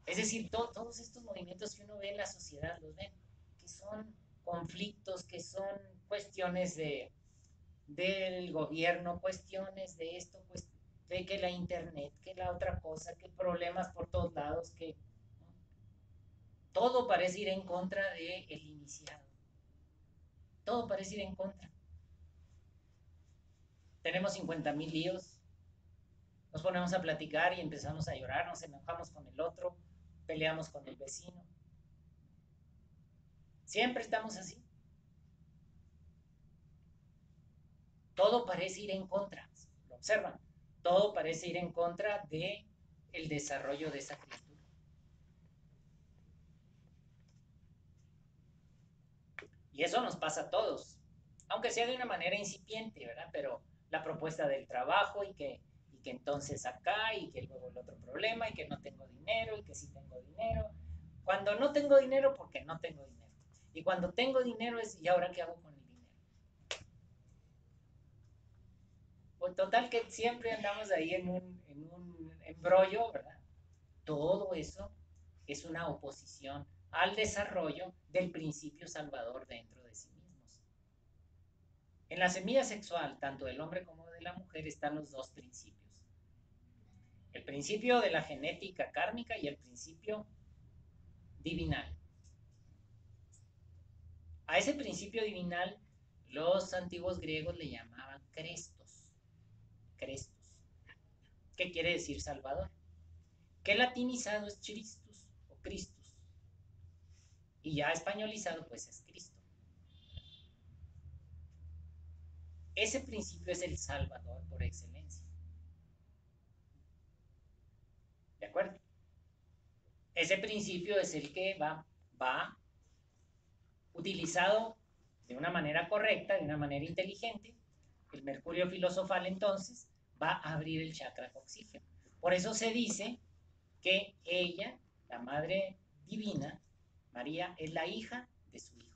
Es decir, todos estos movimientos que uno ve en la sociedad, los ven, que son conflictos, que son cuestiones del gobierno, cuestiones de esto, pues, de que la internet, que la otra cosa, que problemas por todos lados, que ¿no? Todo parece ir en contra del iniciado. Todo parece ir en contra. Tenemos 50,000 líos, nos ponemos a platicar y empezamos a llorar, nos enojamos con el otro, peleamos con el vecino. Siempre estamos así. Todo parece ir en contra, lo observan, todo parece ir en contra de el desarrollo de esa criatura. Y eso nos pasa a todos, aunque sea de una manera incipiente, ¿verdad? Pero la propuesta del trabajo y que entonces acá y que luego el otro problema y que no tengo dinero y que sí tengo dinero. Cuando no tengo dinero, porque no tengo dinero. Y cuando tengo dinero es, ¿y ahora qué hago con el dinero? Pues total que siempre andamos ahí en un embrollo, ¿verdad? Todo eso es una oposición al desarrollo del principio salvador dentro de sí mismos. En la semilla sexual, tanto del hombre como de la mujer, están los dos principios. El principio de la genética kármica y el principio divinal. A ese principio divinal los antiguos griegos le llamaban Crestos. Crestos. ¿Qué quiere decir Salvador? Que latinizado es Christus o Christus. Y ya españolizado pues es Cristo. Ese principio es el Salvador por excelencia. ¿De acuerdo? Ese principio es el que va utilizado de una manera correcta, de una manera inteligente. El mercurio filosofal entonces va a abrir el chakra coxígeno. Por eso se dice que ella, la Madre Divina, María, es la hija de su hijo.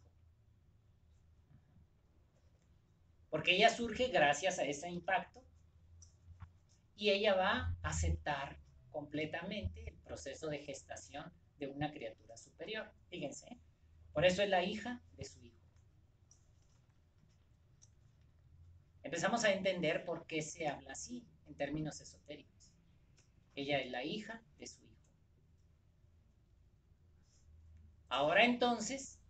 Porque ella surge gracias a ese impacto y ella va a aceptar completamente el proceso de gestación de una criatura superior. Fíjense, por eso es la hija de su hijo. Empezamos a entender por qué se habla así en términos esotéricos. Ella es la hija de su hijo. Ahora entonces,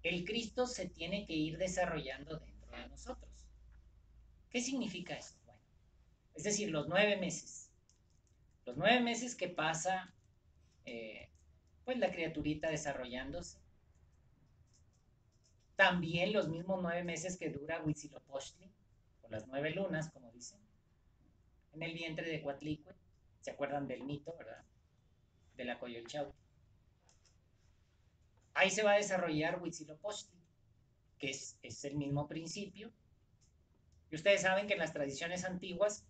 el Cristo se tiene que ir desarrollando dentro de nosotros. ¿Qué significa eso? Bueno, es decir, los 9 meses. Los 9 meses que pasa pues la criaturita desarrollándose. También los mismos 9 meses que dura Huitzilopochtli, o las 9 lunas, como dicen, en el vientre de Coatlicue. ¿Se acuerdan del mito, verdad? De la Coyolxauhqui. Ahí se va a desarrollar Huitzilopochtli, que es el mismo principio. Y ustedes saben que en las tradiciones antiguas,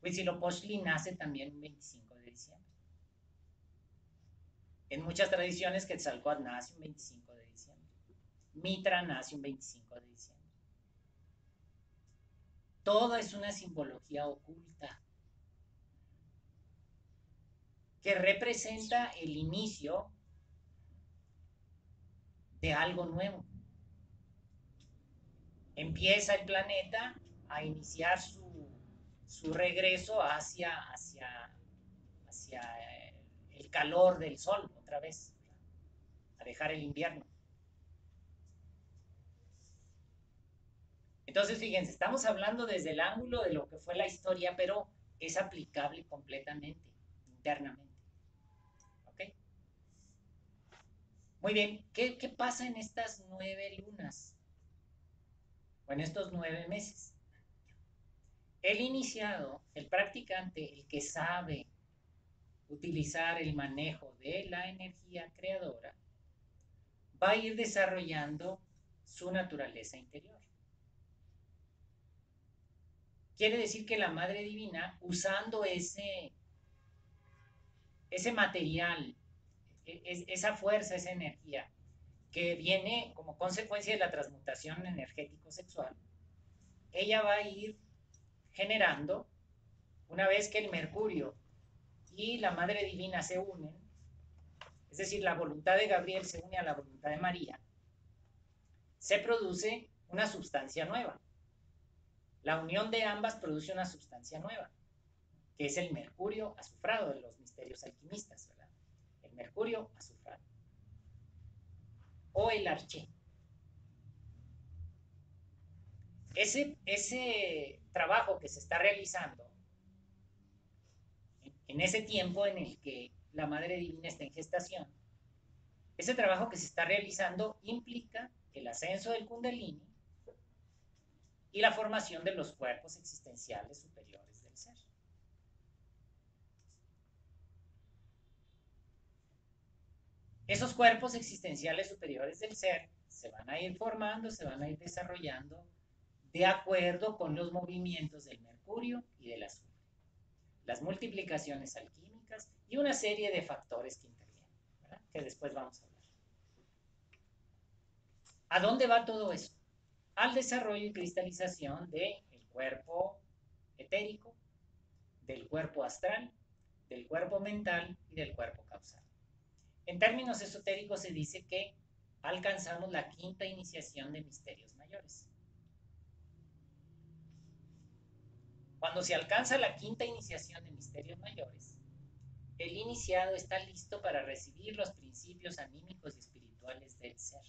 Huitzilopochtli nace también un 25 de diciembre. En muchas tradiciones, Quetzalcóatl nace un 25 de diciembre. Mitra nace un 25 de diciembre. Todo es una simbología oculta que representa el inicio de algo nuevo. Empieza el planeta a iniciar su regreso hacia el calor del sol otra vez, a dejar el invierno. Entonces, fíjense, estamos hablando desde el ángulo de lo que fue la historia, pero es aplicable completamente, internamente. ¿Ok? Muy bien, ¿qué pasa en estas 9 lunas? O en estos 9 meses. El iniciado, el practicante, el que sabe utilizar el manejo de la energía creadora, va a ir desarrollando su naturaleza interior. Quiere decir que la Madre Divina, usando ese material, esa fuerza, esa energía, que viene como consecuencia de la transmutación energético-sexual, ella va a ir generando, una vez que el Mercurio y la Madre Divina se unen, es decir, la voluntad de Gabriel se une a la voluntad de María, se produce una sustancia nueva. La unión de ambas produce una sustancia nueva, que es el mercurio azufrado de los misterios alquimistas, ¿verdad? El mercurio azufrado. O el arché. Ese trabajo que se está realizando en ese tiempo en el que la Madre Divina está en gestación, ese trabajo que se está realizando implica el ascenso del Kundalini y la formación de los cuerpos existenciales superiores del ser. Esos cuerpos existenciales superiores del ser se van a ir formando, se van a ir desarrollando de acuerdo con los movimientos del mercurio y del azufre, las multiplicaciones alquímicas y una serie de factores que intervienen, ¿verdad? Que después vamos a hablar. ¿A dónde va todo eso? Al desarrollo y cristalización del cuerpo etérico, del cuerpo astral del cuerpo mental y del cuerpo causal. En términos esotéricos se dice que alcanzamos la quinta iniciación de misterios mayores. Cuando se alcanza la quinta iniciación de misterios mayores, el iniciado está listo para recibir los principios anímicos y espirituales del ser.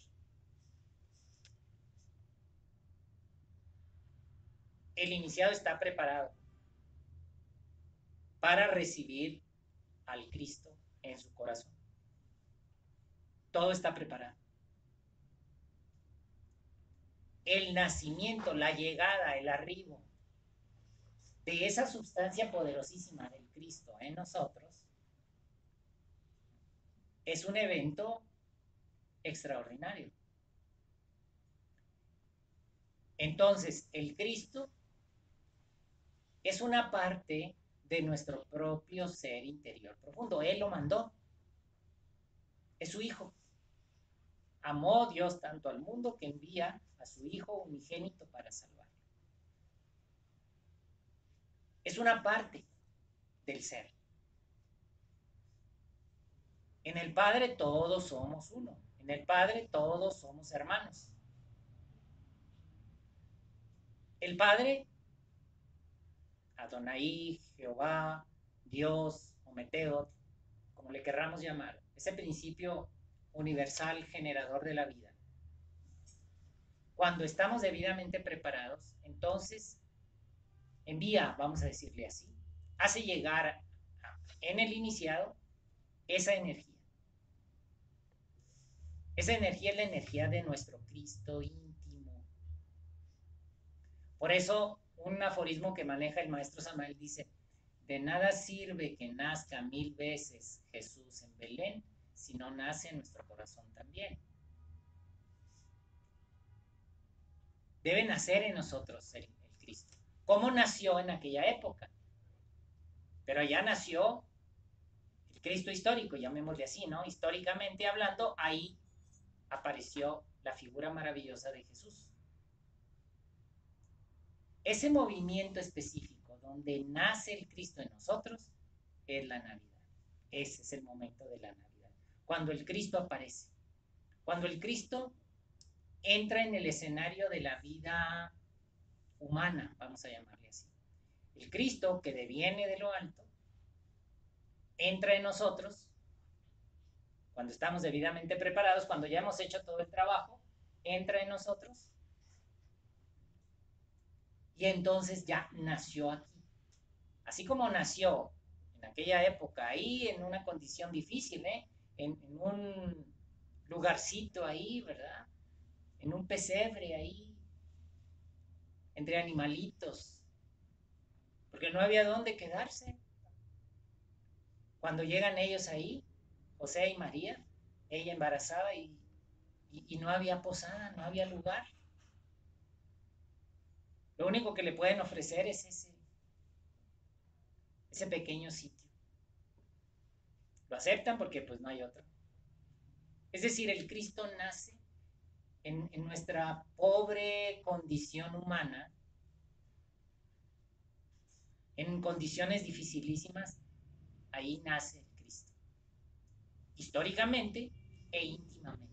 El iniciado está preparado para recibir al Cristo en su corazón. Todo está preparado. El nacimiento, la llegada, el arribo de esa sustancia poderosísima del Cristo en nosotros es un evento extraordinario. Entonces, el Cristo es una parte de nuestro propio ser interior profundo. Él lo mandó. Es su Hijo. Amó Dios tanto al mundo que envía a su Hijo unigénito para salvarlo. Es una parte del ser. En el Padre todos somos uno. En el Padre todos somos hermanos. El Padre, Adonai, Jehová, Dios, Ometeot, como le querramos llamar, ese principio universal generador de la vida. Cuando estamos debidamente preparados, entonces envía, vamos a decirle así, hace llegar en el iniciado esa energía. Esa energía es la energía de nuestro Cristo íntimo. Por eso, un aforismo que maneja el maestro Samael dice: de nada sirve que nazca 1000 veces Jesús en Belén si no nace en nuestro corazón también. Debe nacer en nosotros el Cristo. ¿Cómo nació en aquella época? Pero ya nació el Cristo histórico, llamémosle así, ¿no? Históricamente hablando, ahí apareció la figura maravillosa de Jesús. Ese movimiento específico donde nace el Cristo en nosotros es la Navidad. Ese es el momento de la Navidad. Cuando el Cristo aparece. Cuando el Cristo entra en el escenario de la vida humana, vamos a llamarle así. El Cristo que deviene de lo alto, entra en nosotros, cuando estamos debidamente preparados, cuando ya hemos hecho todo el trabajo, entra en nosotros y entonces ya nació aquí. Así como nació en aquella época, ahí en una condición difícil, en un lugarcito ahí, ¿verdad? En un pesebre ahí, entre animalitos, porque no había dónde quedarse. Cuando llegan ellos ahí, José y María, ella embarazada y no había posada, no había lugar. Lo único que le pueden ofrecer es ese pequeño sitio. Lo aceptan porque pues no hay otro. Es decir, el Cristo nace en nuestra pobre condición humana, en condiciones dificilísimas, ahí nace el Cristo. Históricamente e íntimamente.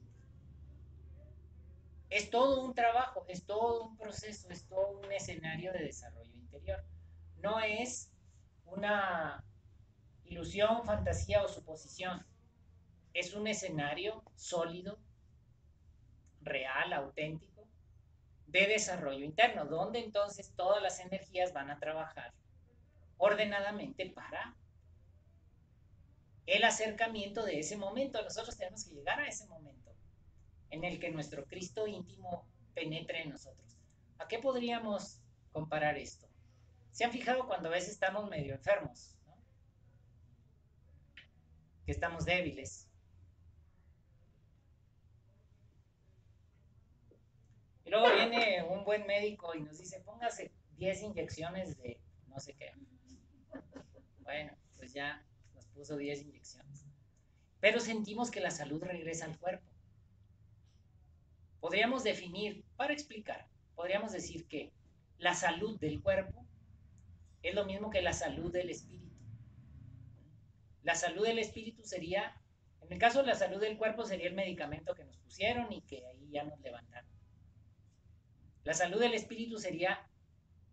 Es todo un trabajo, es todo un proceso, es todo un escenario de desarrollo interior. No es una ilusión, fantasía o suposición. Es un escenario sólido, real, auténtico, de desarrollo interno, donde entonces todas las energías van a trabajar ordenadamente para el acercamiento de ese momento. Nosotros tenemos que llegar a ese momento en el que nuestro Cristo íntimo penetre en nosotros. ¿A qué podríamos comparar esto? ¿Se han fijado cuando a veces estamos medio enfermos, ¿no? Que estamos débiles? Y luego viene un buen médico y nos dice, póngase 10 inyecciones de no sé qué. Bueno, pues ya nos puso 10 inyecciones. Pero sentimos que la salud regresa al cuerpo. Podríamos definir, para explicar, podríamos decir que la salud del cuerpo es lo mismo que la salud del espíritu. La salud del espíritu sería, en el caso de la salud del cuerpo, sería el medicamento que nos pusieron y que ahí ya nos levantaron. La salud del espíritu sería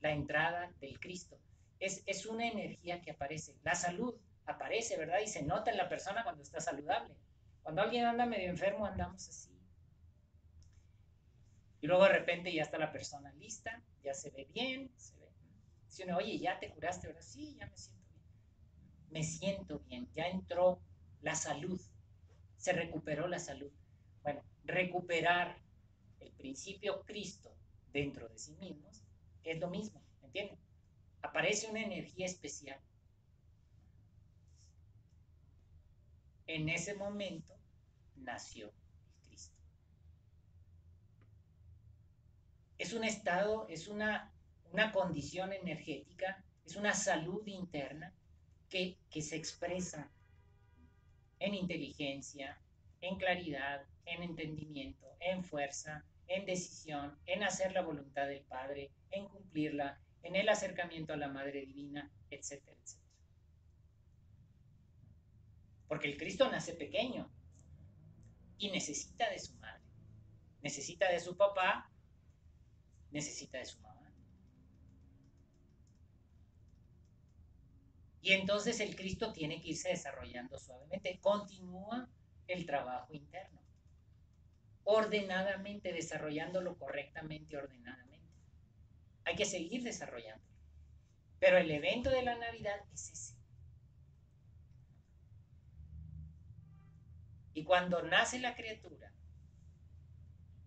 la entrada del Cristo. Es una energía que aparece. La salud aparece, ¿verdad? Y se nota en la persona cuando está saludable. Cuando alguien anda medio enfermo, andamos así. Y luego de repente ya está la persona lista, ya se ve bien, se ve. Dice uno, oye, ¿ya te curaste? ¿Verdad? Sí, ya me siento bien. Me siento bien, ya entró la salud, se recuperó la salud. Bueno, recuperar el principio Cristo dentro de sí mismos es lo mismo, ¿entienden? Aparece una energía especial. En ese momento nació el Cristo. Es un estado, es una condición energética, es una salud interna que se expresa en inteligencia, en claridad, en entendimiento, en fuerza, en decisión, en hacer la voluntad del Padre, en cumplirla, en el acercamiento a la Madre Divina, etcétera, etcétera. Porque el Cristo nace pequeño y necesita de su madre, necesita de su papá, necesita de su mamá. Y entonces el Cristo tiene que irse desarrollando suavemente. Continúa el trabajo interno, ordenadamente, desarrollándolo correctamente, ordenadamente. Hay que seguir desarrollándolo. Pero el evento de la Navidad es ese. Y cuando nace la criatura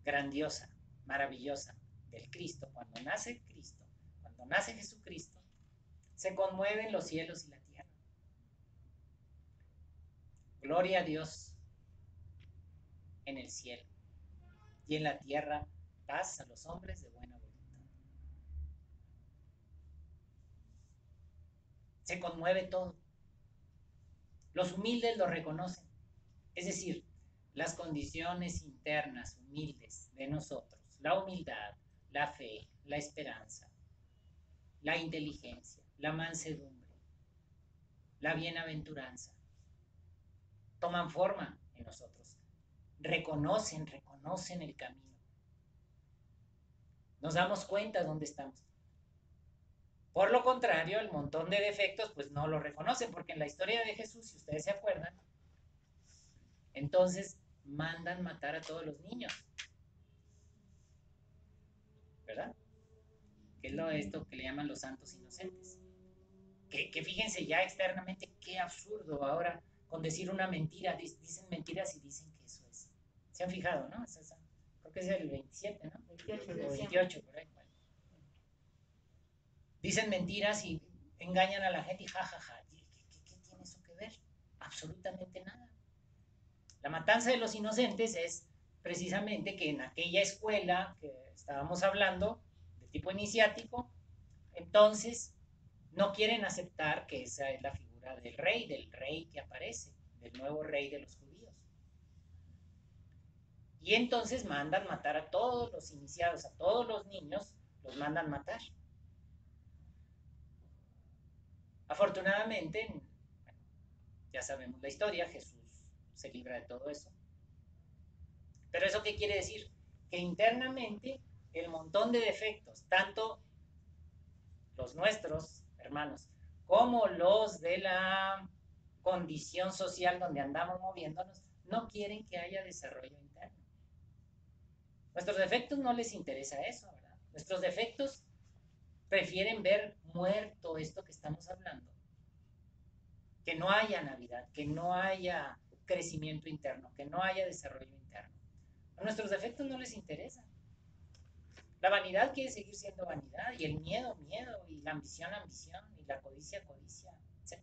grandiosa, maravillosa del Cristo, cuando nace Cristo, cuando nace Jesucristo, se conmueven los cielos y la tierra. Gloria a Dios en el cielo y en la tierra paz a los hombres de buena voluntad. Se conmueve todo. Los humildes lo reconocen. Es decir, las condiciones internas humildes de nosotros, la humildad, la fe, la esperanza, la inteligencia, la mansedumbre, la bienaventuranza, toman forma en nosotros. Reconocen el camino. Nos damos cuenta dónde estamos. Por lo contrario, el montón de defectos, pues no lo reconocen, porque en la historia de Jesús, si ustedes se acuerdan, entonces mandan matar a todos los niños, ¿verdad? Que es esto que le llaman los santos inocentes. Que fíjense ya externamente qué absurdo ahora con decir una mentira, dicen mentiras y dicen que eso es. ¿Se han fijado, no? Creo que es el 27, ¿no? 28, o 28, por ahí. Bueno. Dicen mentiras y engañan a la gente y jajaja. ¿Qué tiene eso que ver? Absolutamente nada. La matanza de los inocentes es precisamente que en aquella escuela que estábamos hablando, de tipo iniciático, entonces no quieren aceptar que esa es la figura del rey que aparece, del nuevo rey de los judíos. Y entonces mandan matar a todos los iniciados, a todos los niños, los mandan matar. Afortunadamente, bueno, ya sabemos la historia, Jesús se libra de todo eso. Pero ¿eso qué quiere decir? Que internamente el montón de defectos, tanto los nuestros, hermanos, como los de la condición social donde andamos moviéndonos, no quieren que haya desarrollo interno. Nuestros defectos no les interesa eso, ¿verdad? Nuestros defectos prefieren ver muerto esto que estamos hablando. Que no haya Navidad, que no haya crecimiento interno, que no haya desarrollo interno. A nuestros defectos no les interesa. La vanidad quiere seguir siendo vanidad, y el miedo, miedo, y la ambición, ambición, y la codicia, codicia, etc.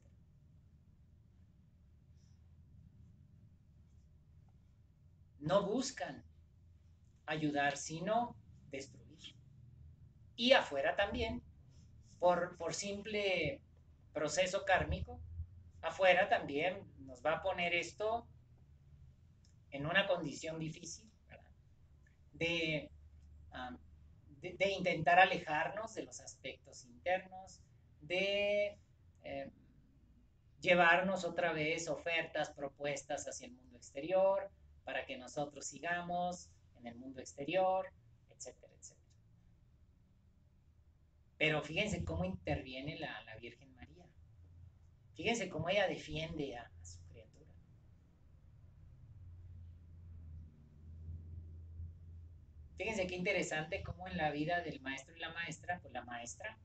No buscan ayudar, sino destruir. Y afuera también, por simple proceso kármico, afuera también nos va a poner esto en una condición difícil, ¿verdad? De, um, de intentar alejarnos de los aspectos internos, de llevarnos otra vez ofertas, propuestas hacia el mundo exterior, para que nosotros sigamos en el mundo exterior, etcétera, etcétera. Pero fíjense cómo interviene la Virgen María. Fíjense cómo ella defiende a su criatura. Fíjense qué interesante cómo en la vida del maestro y la maestra, pues la maestra,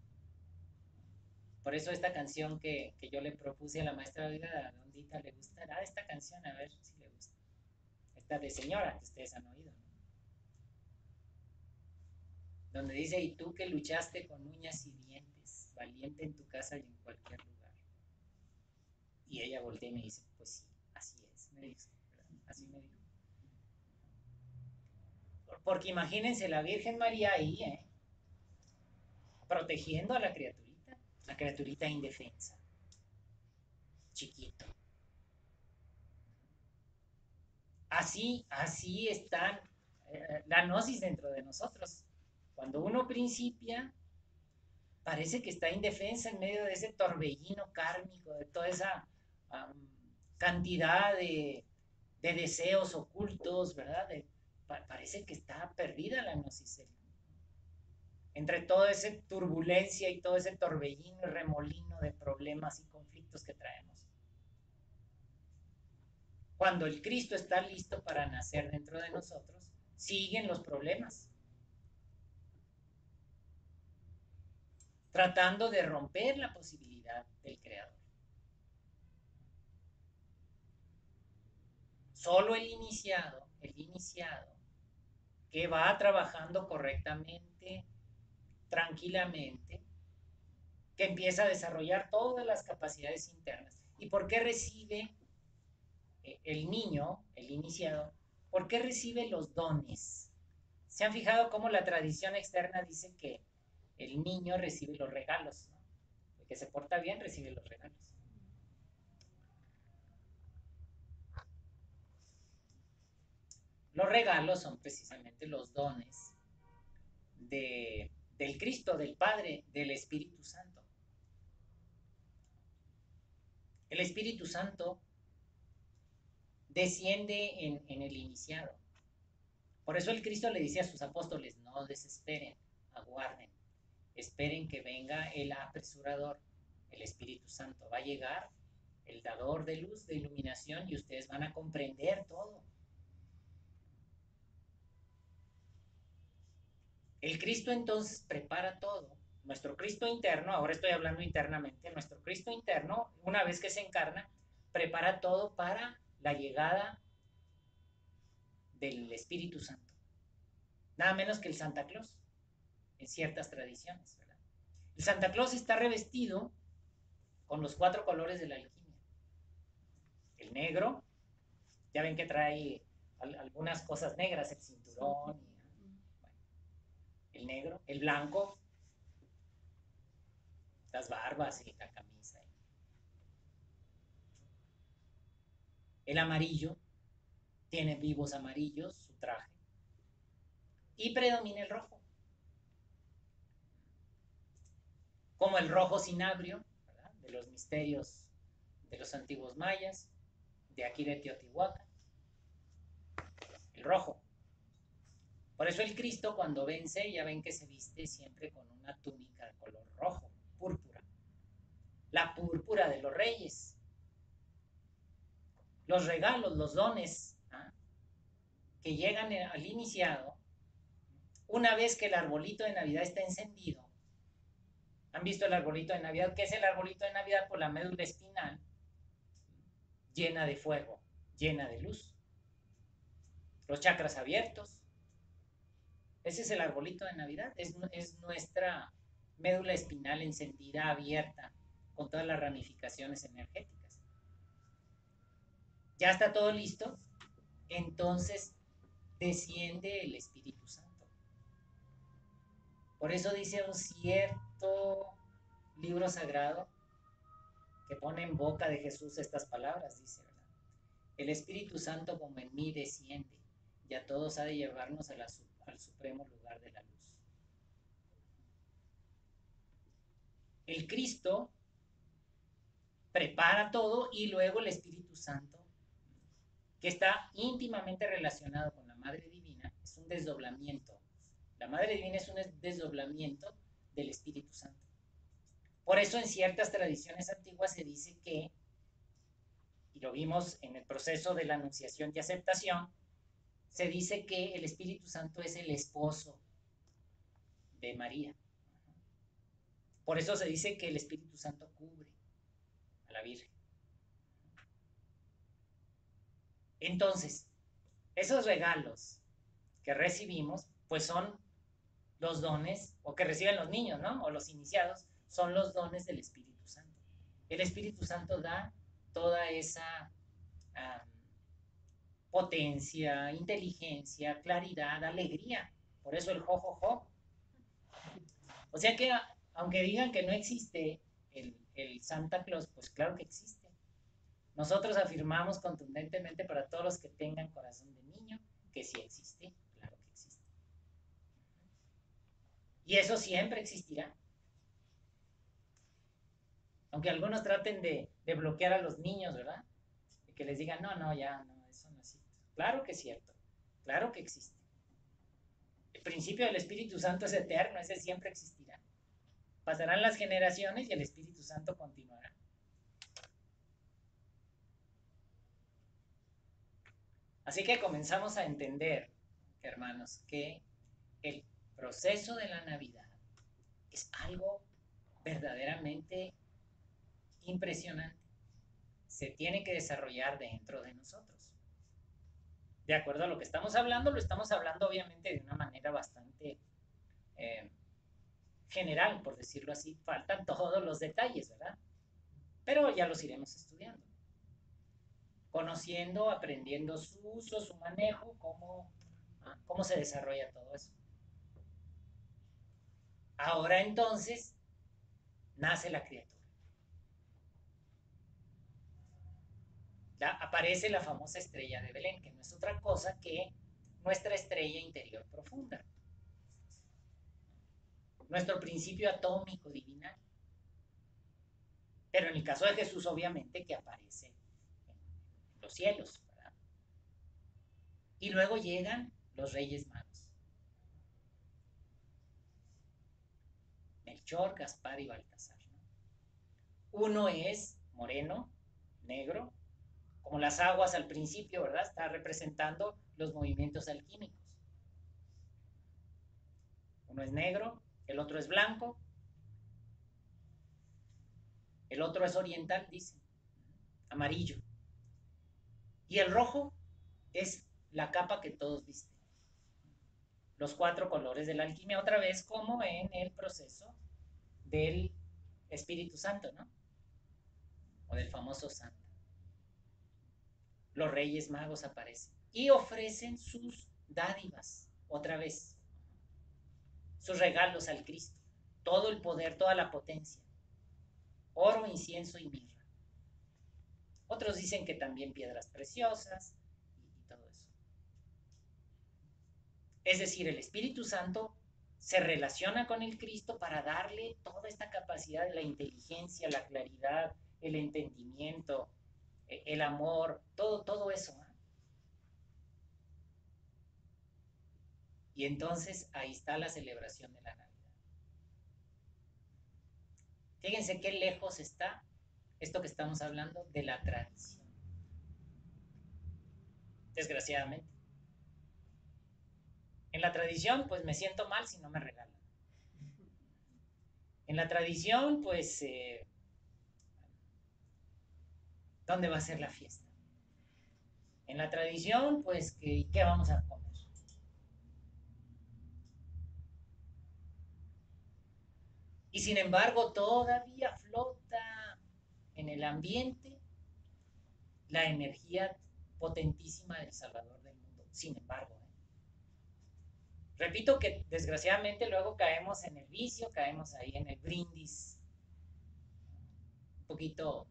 por eso esta canción que yo le propuse a la maestra de vida, a Dondita, le gustará esta canción, a ver si le gusta. Esta de señora que ustedes han oído, ¿no? Donde dice, y tú que luchaste con uñas y dientes, valiente en tu casa y en cualquier lugar. Y ella voltea y me dice, pues sí, así es, me dice, ¿verdad? Así me dijo. Porque imagínense la Virgen María ahí, protegiendo a la criaturita indefensa, chiquito. Así están la gnosis dentro de nosotros. Cuando uno principia, parece que está indefensa en medio de ese torbellino kármico, de toda esa cantidad de deseos ocultos, ¿verdad? Parece que está perdida la gnosis. Entre toda esa turbulencia y todo ese torbellino y remolino de problemas y conflictos que traemos. Cuando el Cristo está listo para nacer dentro de nosotros, siguen los problemas, tratando de romper la posibilidad del Creador. Solo el iniciado, que va trabajando correctamente, tranquilamente, que empieza a desarrollar todas las capacidades internas. ¿Y por qué recibe el niño, el iniciado? ¿Por qué recibe los dones? ¿Se han fijado cómo la tradición externa dice que el niño recibe los regalos, ¿no? El que se porta bien recibe los regalos. Los regalos son precisamente los dones del Cristo, del Padre, del Espíritu Santo. El Espíritu Santo desciende en el iniciado. Por eso el Cristo le dice a sus apóstoles, no desesperen, aguarden, esperen que venga el apresurador, el Espíritu Santo. Va a llegar el dador de luz, de iluminación, y ustedes van a comprender todo. El Cristo entonces prepara todo. Nuestro Cristo interno, ahora estoy hablando internamente, nuestro Cristo interno, una vez que se encarna, prepara todo para la llegada del Espíritu Santo. Nada menos que el Santa Claus, en ciertas tradiciones, ¿verdad? El Santa Claus está revestido con los 4 colores de la alquimia. El negro, ya ven que trae algunas cosas negras, el cinturón, bueno, el negro, el blanco, las barbas y la camisa. El amarillo, tiene vivos amarillos, su traje, y predomina el rojo. Como el rojo cinabrio, ¿verdad? De los misterios de los antiguos mayas, de aquí de Teotihuacán, el rojo. Por eso el Cristo cuando vence, ya ven que se viste siempre con una túnica de color rojo, púrpura. La púrpura de los reyes. Los regalos, los dones, ¿ah?, que llegan al iniciado, una vez que el arbolito de Navidad está encendido. ¿Han visto el arbolito de Navidad? ¿Qué es el arbolito de Navidad? Por la médula espinal llena de fuego, llena de luz. Los chakras abiertos. Ese es el arbolito de Navidad. Es nuestra médula espinal encendida, abierta, con todas las ramificaciones energéticas. Ya está todo listo. Entonces desciende el Espíritu Santo. Por eso dice un cierto libro sagrado que pone en boca de Jesús estas palabras, dice, ¿verdad? El Espíritu Santo como en mí desciende, y a todos ha de llevarnos al supremo lugar de la luz. El Cristo prepara todo y luego el Espíritu Santo, que está íntimamente relacionado con la Madre Divina, es un desdoblamiento. La Madre Divina es un desdoblamiento del Espíritu Santo. Por eso en ciertas tradiciones antiguas se dice que, y lo vimos en el proceso de la anunciación y aceptación, se dice que el Espíritu Santo es el esposo de María. Por eso se dice que el Espíritu Santo cubre a la Virgen. Entonces, esos regalos que recibimos, pues son los dones, o que reciben los niños, ¿no? O los iniciados, son los dones del Espíritu Santo. El Espíritu Santo da toda esa potencia, inteligencia, claridad, alegría. Por eso el jo. O sea que, aunque digan que no existe el Santa Claus, pues claro que existe. Nosotros afirmamos contundentemente para todos los que tengan corazón de niño que sí existe, claro que existe. Y eso siempre existirá. Aunque algunos traten de bloquear a los niños, ¿verdad? De que les digan, no, ya, no, eso no existe. Claro que es cierto, claro que existe. El principio del Espíritu Santo es eterno, ese siempre existirá. Pasarán las generaciones y el Espíritu Santo continuará. Así que comenzamos a entender, hermanos, que el proceso de la Navidad es algo verdaderamente impresionante. Se tiene que desarrollar dentro de nosotros. De acuerdo a lo que estamos hablando, lo estamos hablando obviamente de una manera bastante general, por decirlo así. Faltan todos los detalles, ¿verdad? Pero ya los iremos estudiando. Conociendo, aprendiendo su uso, su manejo, cómo se desarrolla todo eso. Ahora entonces nace la criatura. Aparece la famosa estrella de Belén, que no es otra cosa que nuestra estrella interior profunda. Nuestro principio atómico divinal. Pero en el caso de Jesús, obviamente, que aparece en los cielos, ¿verdad? Y luego llegan los Reyes Magos. Melchor, Gaspar y Baltasar, ¿no? Uno es moreno, negro, como las aguas al principio, ¿verdad? Está representando los movimientos alquímicos. Uno es negro, el otro es blanco, el otro es oriental, dice, amarillo. Y el rojo es la capa que todos visten. Los 4 colores de la alquimia, otra vez como en el proceso del Espíritu Santo, ¿no? O del famoso santo. Los Reyes Magos aparecen y ofrecen sus dádivas, otra vez, sus regalos al Cristo, todo el poder, toda la potencia, oro, incienso y mirra. Otros dicen que también piedras preciosas y todo eso. Es decir, el Espíritu Santo se relaciona con el Cristo para darle toda esta capacidad de la inteligencia, la claridad, el entendimiento, el amor, todo eso, ¿eh? Y entonces ahí está la celebración de la Navidad. Fíjense qué lejos está esto que estamos hablando de la tradición. Desgraciadamente. En la tradición, pues me siento mal si no me regalan. En la tradición, pues, ¿dónde va a ser la fiesta? En la tradición, pues, ¿qué vamos a comer? Y sin embargo, todavía flota en el ambiente la energía potentísima del Salvador del mundo. Sin embargo, repito que desgraciadamente luego caemos en el vicio, caemos ahí en el brindis, un poquito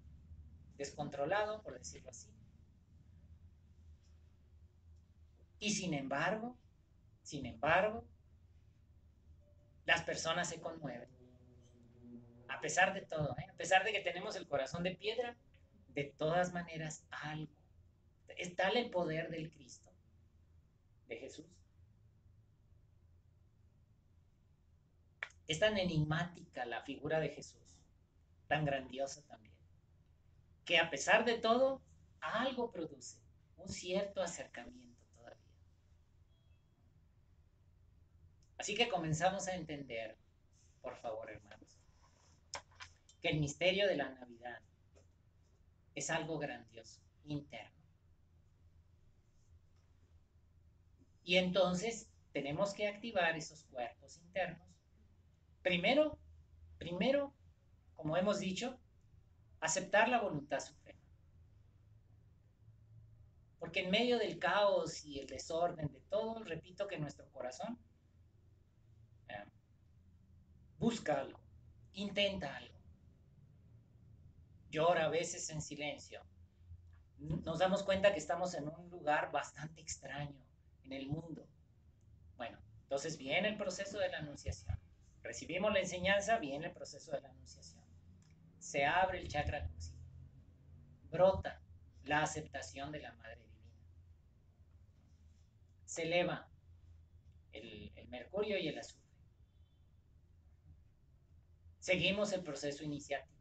descontrolado, por decirlo así. Y sin embargo, las personas se conmueven A pesar de todo, a pesar de que tenemos el corazón de piedra, de todas maneras algo. Es tal el poder del Cristo, de Jesús. Es tan enigmática la figura de Jesús, tan grandiosa también, que a pesar de todo, algo produce, un cierto acercamiento todavía. Así que comenzamos a entender, por favor, hermanos, que el misterio de la Navidad es algo grandioso, interno. Y entonces tenemos que activar esos cuerpos internos. Primero, como hemos dicho, aceptar la voluntad suprema. Porque en medio del caos y el desorden de todo, repito que nuestro corazón busca algo, intenta algo, llora a veces en silencio. Nos damos cuenta que estamos en un lugar bastante extraño en el mundo. Bueno, entonces viene el proceso de la anunciación. Recibimos la enseñanza, viene el proceso de la anunciación. Se abre el chakra cósmico. Brota la aceptación de la Madre Divina. Se eleva el mercurio y el azufre. Seguimos el proceso iniciático.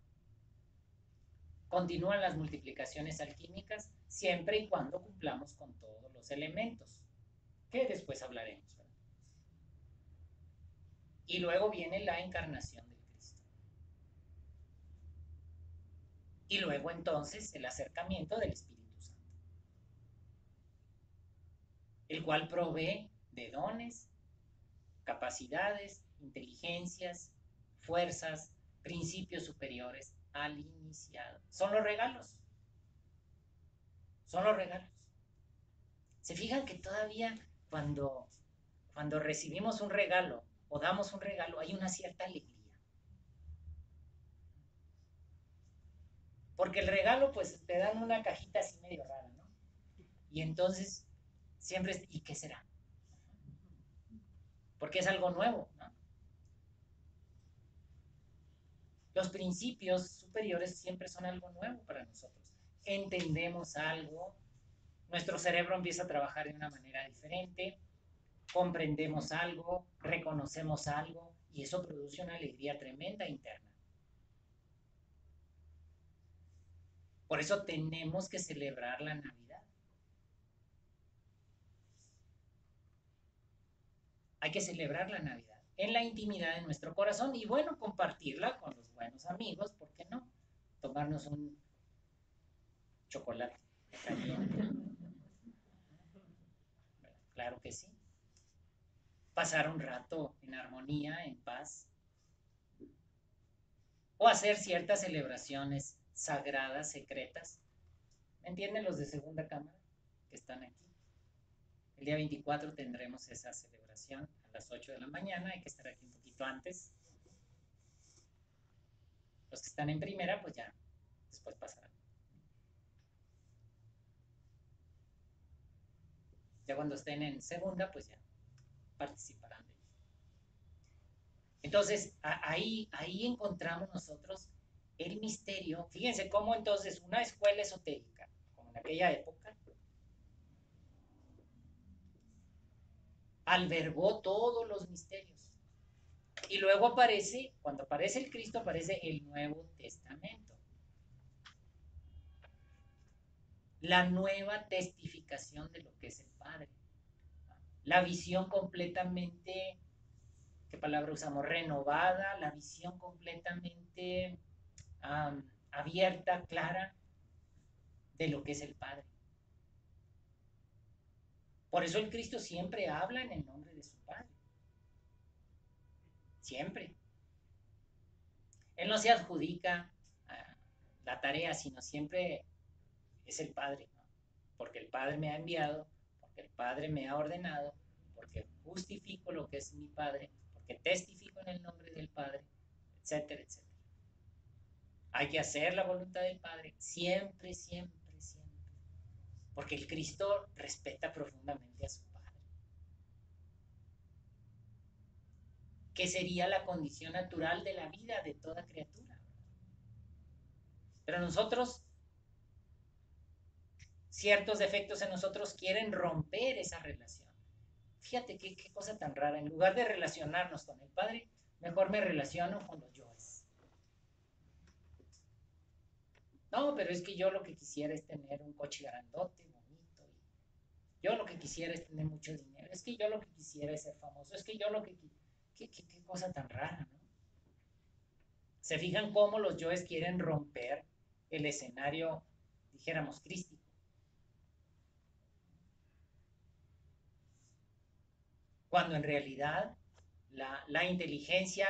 Continúan las multiplicaciones alquímicas siempre y cuando cumplamos con todos los elementos, que después hablaremos. Y luego viene la encarnación del Cristo. Y luego entonces el acercamiento del Espíritu Santo, el cual provee de dones, capacidades, inteligencias, fuerzas, principios superiores al iniciado. Son los regalos. Son los regalos. Se fijan que todavía cuando recibimos un regalo o damos un regalo, hay una cierta alegría. Porque el regalo, pues, te dan una cajita así medio rara, ¿no? Y entonces, siempre es, ¿y qué será? Porque es algo nuevo, ¿no? Los principios superiores siempre son algo nuevo para nosotros. Entendemos algo, nuestro cerebro empieza a trabajar de una manera diferente, comprendemos algo, reconocemos algo, y eso produce una alegría tremenda interna. Por eso tenemos que celebrar la Navidad. Hay que celebrar la Navidad en la intimidad de nuestro corazón y bueno, compartirla con los buenos amigos, ¿por qué no? Tomarnos un chocolate caliente. Claro que sí. Pasar un rato en armonía, en paz. O hacer ciertas celebraciones sagradas, secretas. ¿Me entienden los de segunda cámara que están aquí? El día 24 tendremos esa celebración a las 8 de la mañana. Hay que estar aquí un poquito antes. Los que están en primera, pues ya después pasarán. Ya cuando estén en segunda, pues ya participarán de ello. Entonces, ahí encontramos nosotros el misterio. Fíjense cómo entonces una escuela esotérica, como en aquella época, albergó todos los misterios. Y luego aparece, cuando aparece el Cristo, aparece el Nuevo Testamento. La nueva testificación de lo que es el Padre. La visión completamente, ¿qué palabra usamos? Renovada, la visión completamente abierta, clara de lo que es el Padre. Por eso el Cristo siempre habla en el nombre de su Padre. Siempre. Él no se adjudica la tarea, sino siempre es el Padre, ¿no? Porque el Padre me ha enviado, porque el Padre me ha ordenado, porque justifico lo que es mi Padre, porque testifico en el nombre del Padre, etcétera, etcétera. Hay que hacer la voluntad del Padre siempre, siempre, siempre. Porque el Cristo respeta profundamente a su Padre. Que sería la condición natural de la vida de toda criatura. Pero nosotros, ciertos defectos en nosotros quieren romper esa relación. Fíjate qué cosa tan rara. En lugar de relacionarnos con el Padre, mejor me relaciono con los yoes. No, pero es que yo lo que quisiera es tener un coche grandote, bonito. Yo lo que quisiera es tener mucho dinero. Es que yo lo que quisiera es ser famoso. Es que yo lo que... Qué cosa tan rara, ¿no? Se fijan cómo los yoes quieren romper el escenario, dijéramos, crístico. Cuando en realidad la inteligencia,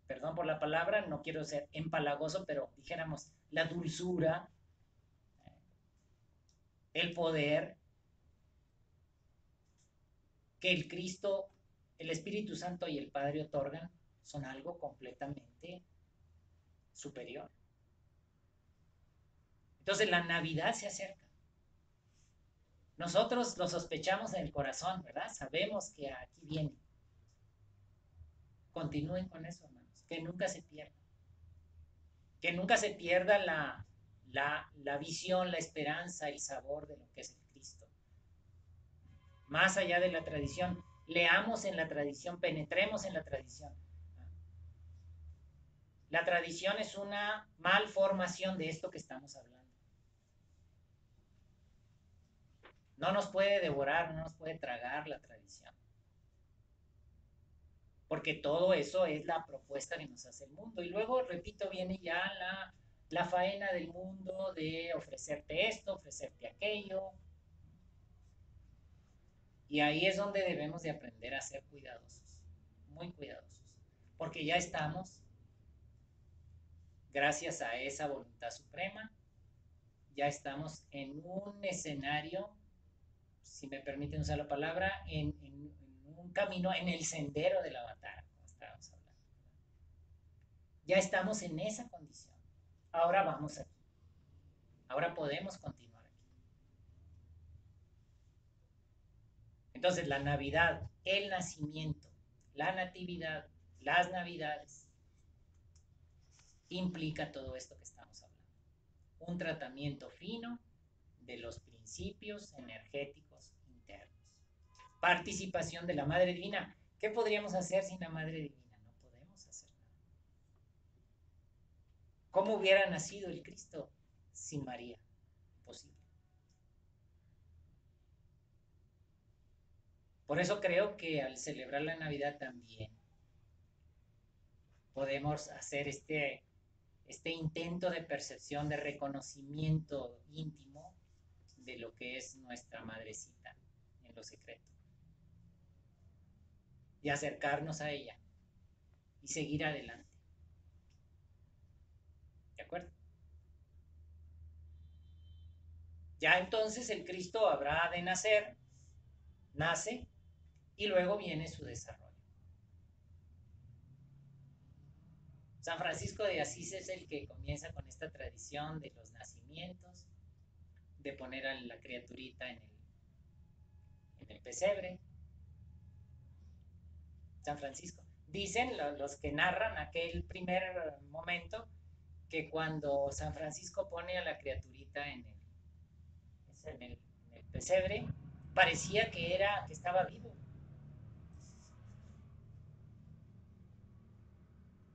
perdón por la palabra, no quiero ser empalagoso, pero dijéramos, la dulzura, el poder que el Cristo, el Espíritu Santo y el Padre otorgan son algo completamente superior. Entonces la Navidad se acerca. Nosotros lo sospechamos en el corazón, ¿verdad? Sabemos que aquí viene. Continúen con eso, hermanos. Que nunca se pierda. Que nunca se pierda la visión, la esperanza, el sabor de lo que es el Cristo. Más allá de la tradición, leamos en la tradición, penetremos en la tradición. La tradición es una malformación de esto que estamos hablando. No nos puede devorar, no nos puede tragar la tradición. Porque todo eso es la propuesta que nos hace el mundo. Y luego, repito, viene ya la faena del mundo de ofrecerte esto, ofrecerte aquello. Y ahí es donde debemos de aprender a ser cuidadosos, muy cuidadosos. Porque ya estamos, gracias a esa voluntad suprema, ya estamos en un escenario, si me permiten usar la palabra, en un camino, en el sendero del avatar, como estábamos hablando. Ya estamos en esa condición. Ahora vamos aquí. Ahora podemos continuar aquí. Entonces, la Navidad, el nacimiento, la natividad, las Navidades, implica todo esto que estamos hablando. Un tratamiento fino de los principios energéticos internos. Participación de la Madre Divina. ¿Qué podríamos hacer sin la Madre Divina? No podemos hacer nada. ¿Cómo hubiera nacido el Cristo sin María? Imposible. Por eso creo que al celebrar la Navidad también podemos hacer este intento de percepción, de reconocimiento íntimo de lo que es nuestra madrecita en lo secreto. Y acercarnos a ella y seguir adelante. ¿De acuerdo? Ya entonces el Cristo habrá de nacer, nace y luego viene su desarrollo. San Francisco de Asís es el que comienza con esta tradición de los nacimientos, de poner a la criaturita en el pesebre. San Francisco. Dicen los que narran aquel primer momento que cuando San Francisco pone a la criaturita en el pesebre, parecía que estaba vivo.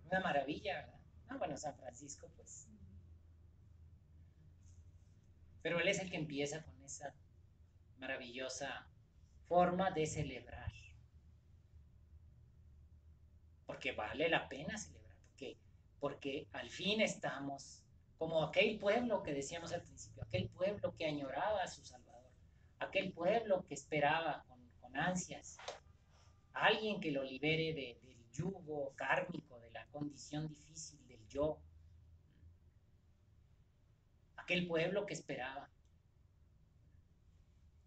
Una maravilla, ¿verdad? Ah, bueno, San Francisco, pues. Pero él es el que empieza con esa maravillosa forma de celebrar. Porque vale la pena celebrar, porque al fin estamos como aquel pueblo que decíamos al principio, aquel pueblo que añoraba a su Salvador, aquel pueblo que esperaba con ansias a alguien que lo libere del yugo kármico, de la condición difícil del yo, aquel pueblo que esperaba.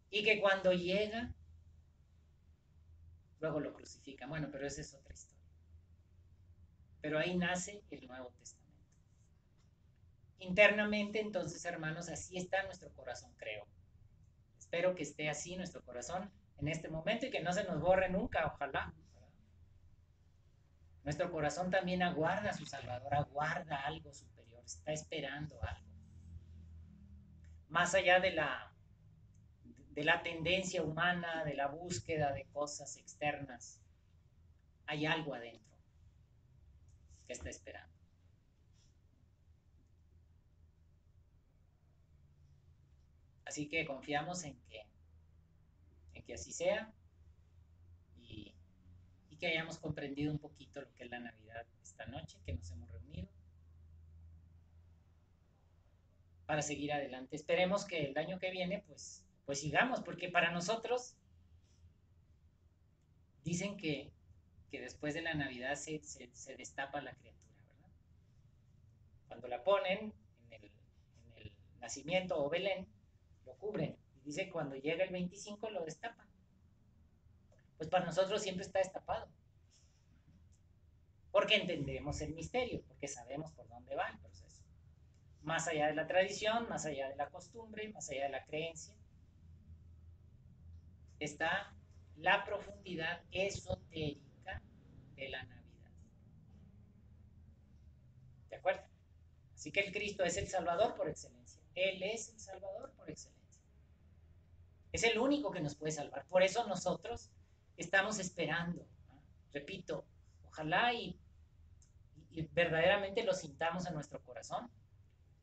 Y que cuando llega, luego lo crucifican. Bueno, pero esa es otra historia. Pero ahí nace el Nuevo Testamento. Internamente, entonces, hermanos, así está nuestro corazón, creo. Espero que esté así nuestro corazón en este momento y que no se nos borre nunca, ojalá. Nuestro corazón también aguarda a su Salvador, aguarda algo superior. está esperando algo. Más allá de la tendencia humana, de la búsqueda de cosas externas, hay algo adentro que está esperando. Así que confiamos en que así sea y, y que hayamos comprendido un poquito lo que es la Navidad esta noche, que nos hemos reunido para seguir adelante. Esperemos que el año que viene pues sigamos, porque para nosotros dicen que después de la Navidad se destapa la criatura, ¿verdad? Cuando la ponen en el nacimiento o Belén, lo cubren. Y dice cuando llega el 25 lo destapan. Pues para nosotros siempre está destapado. Porque entendemos el misterio, porque sabemos por dónde va el proceso. Más allá de la tradición, más allá de la costumbre, más allá de la creencia, está la profundidad esotérica de la Navidad. ¿De acuerdo? Así que el Cristo es el Salvador por excelencia. Él es el Salvador por excelencia. Es el único que nos puede salvar. Por eso nosotros estamos esperando, ¿no? Repito, ojalá y verdaderamente lo sintamos en nuestro corazón.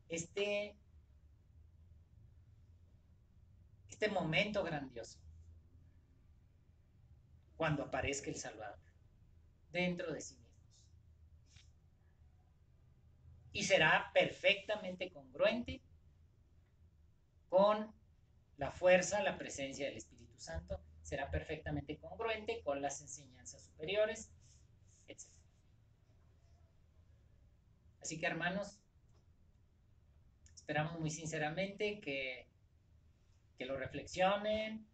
Este momento grandioso, cuando aparezca el Salvador dentro de sí mismos. Y será perfectamente congruente con la fuerza, la presencia del Espíritu Santo, será perfectamente congruente con las enseñanzas superiores, etc. Así que, hermanos, esperamos muy sinceramente que lo reflexionen,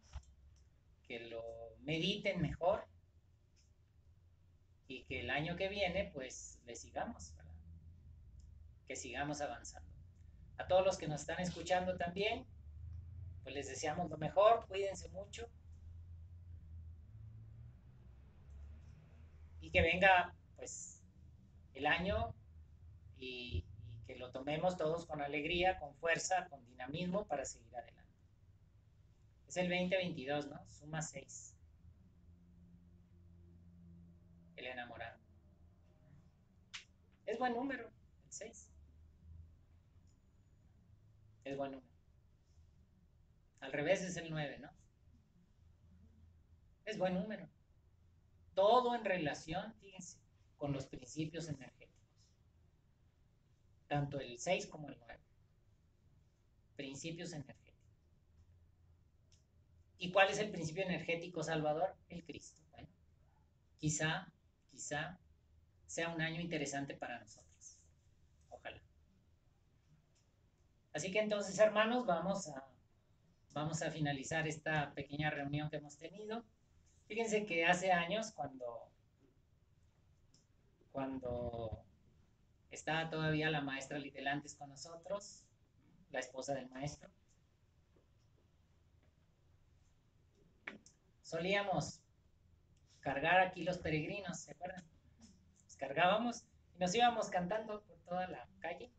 que lo mediten mejor y que el año que viene pues le sigamos, ¿verdad? Que sigamos avanzando. A todos los que nos están escuchando también, pues les deseamos lo mejor, cuídense mucho y que venga pues el año y que lo tomemos todos con alegría, con fuerza, con dinamismo para seguir adelante. Es el 2022, ¿no? Suma 6. El enamorado. Es buen número, el 6. Es buen número. Al revés es el 9, ¿no? Es buen número. Todo en relación, fíjense, con los principios energéticos. Tanto el 6 como el 9. Principios energéticos. ¿Y cuál es el principio energético salvador? El Cristo. Bueno, quizá sea un año interesante para nosotros. Ojalá. Así que entonces, hermanos, vamos a finalizar esta pequeña reunión que hemos tenido. Fíjense que hace años, cuando estaba todavía la maestra Lidelantes con nosotros, la esposa del maestro, solíamos cargar aquí los peregrinos, ¿se acuerdan? Los cargábamos y nos íbamos cantando por toda la calle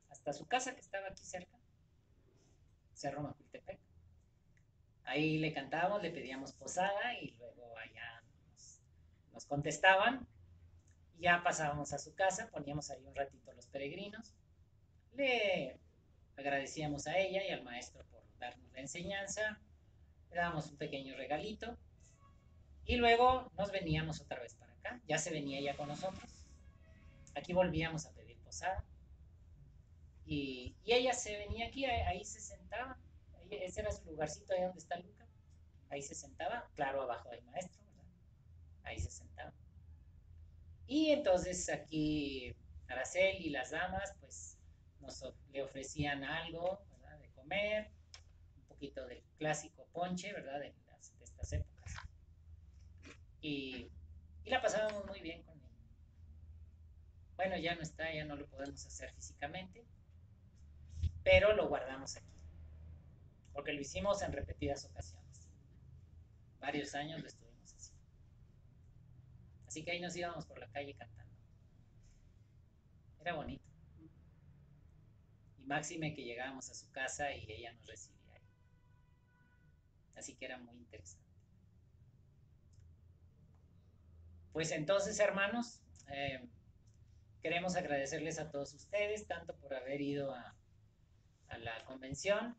hasta su casa que estaba aquí cerca, Cerro Macultepec. Ahí le cantábamos, le pedíamos posada y luego allá nos contestaban y ya pasábamos a su casa, poníamos ahí un ratito los peregrinos, le agradecíamos a ella y al maestro por darnos la enseñanza, le dábamos un pequeño regalito y luego nos veníamos otra vez para acá, ya se venía ella con nosotros, aquí volvíamos a pedir posada y ella se venía aquí, ahí se sentaba, ese era su lugarcito ahí donde está Luca, ahí se sentaba, claro, abajo del maestro, ¿verdad? Ahí se sentaba. Y entonces aquí Araceli y las damas pues le ofrecían algo, ¿verdad? De comer, un poquito del clásico ponche, ¿verdad? De estas épocas. Y la pasábamos muy bien con él. Bueno, ya no está, ya no lo podemos hacer físicamente, pero lo guardamos aquí, porque lo hicimos en repetidas ocasiones. Varios años lo estuvimos haciendo. Así que ahí nos íbamos por la calle cantando. Era bonito. máxime que llegábamos a su casa y ella nos recibía ahí. Así que era muy interesante. Pues entonces, hermanos, queremos agradecerles a todos ustedes, tanto por haber ido a la convención,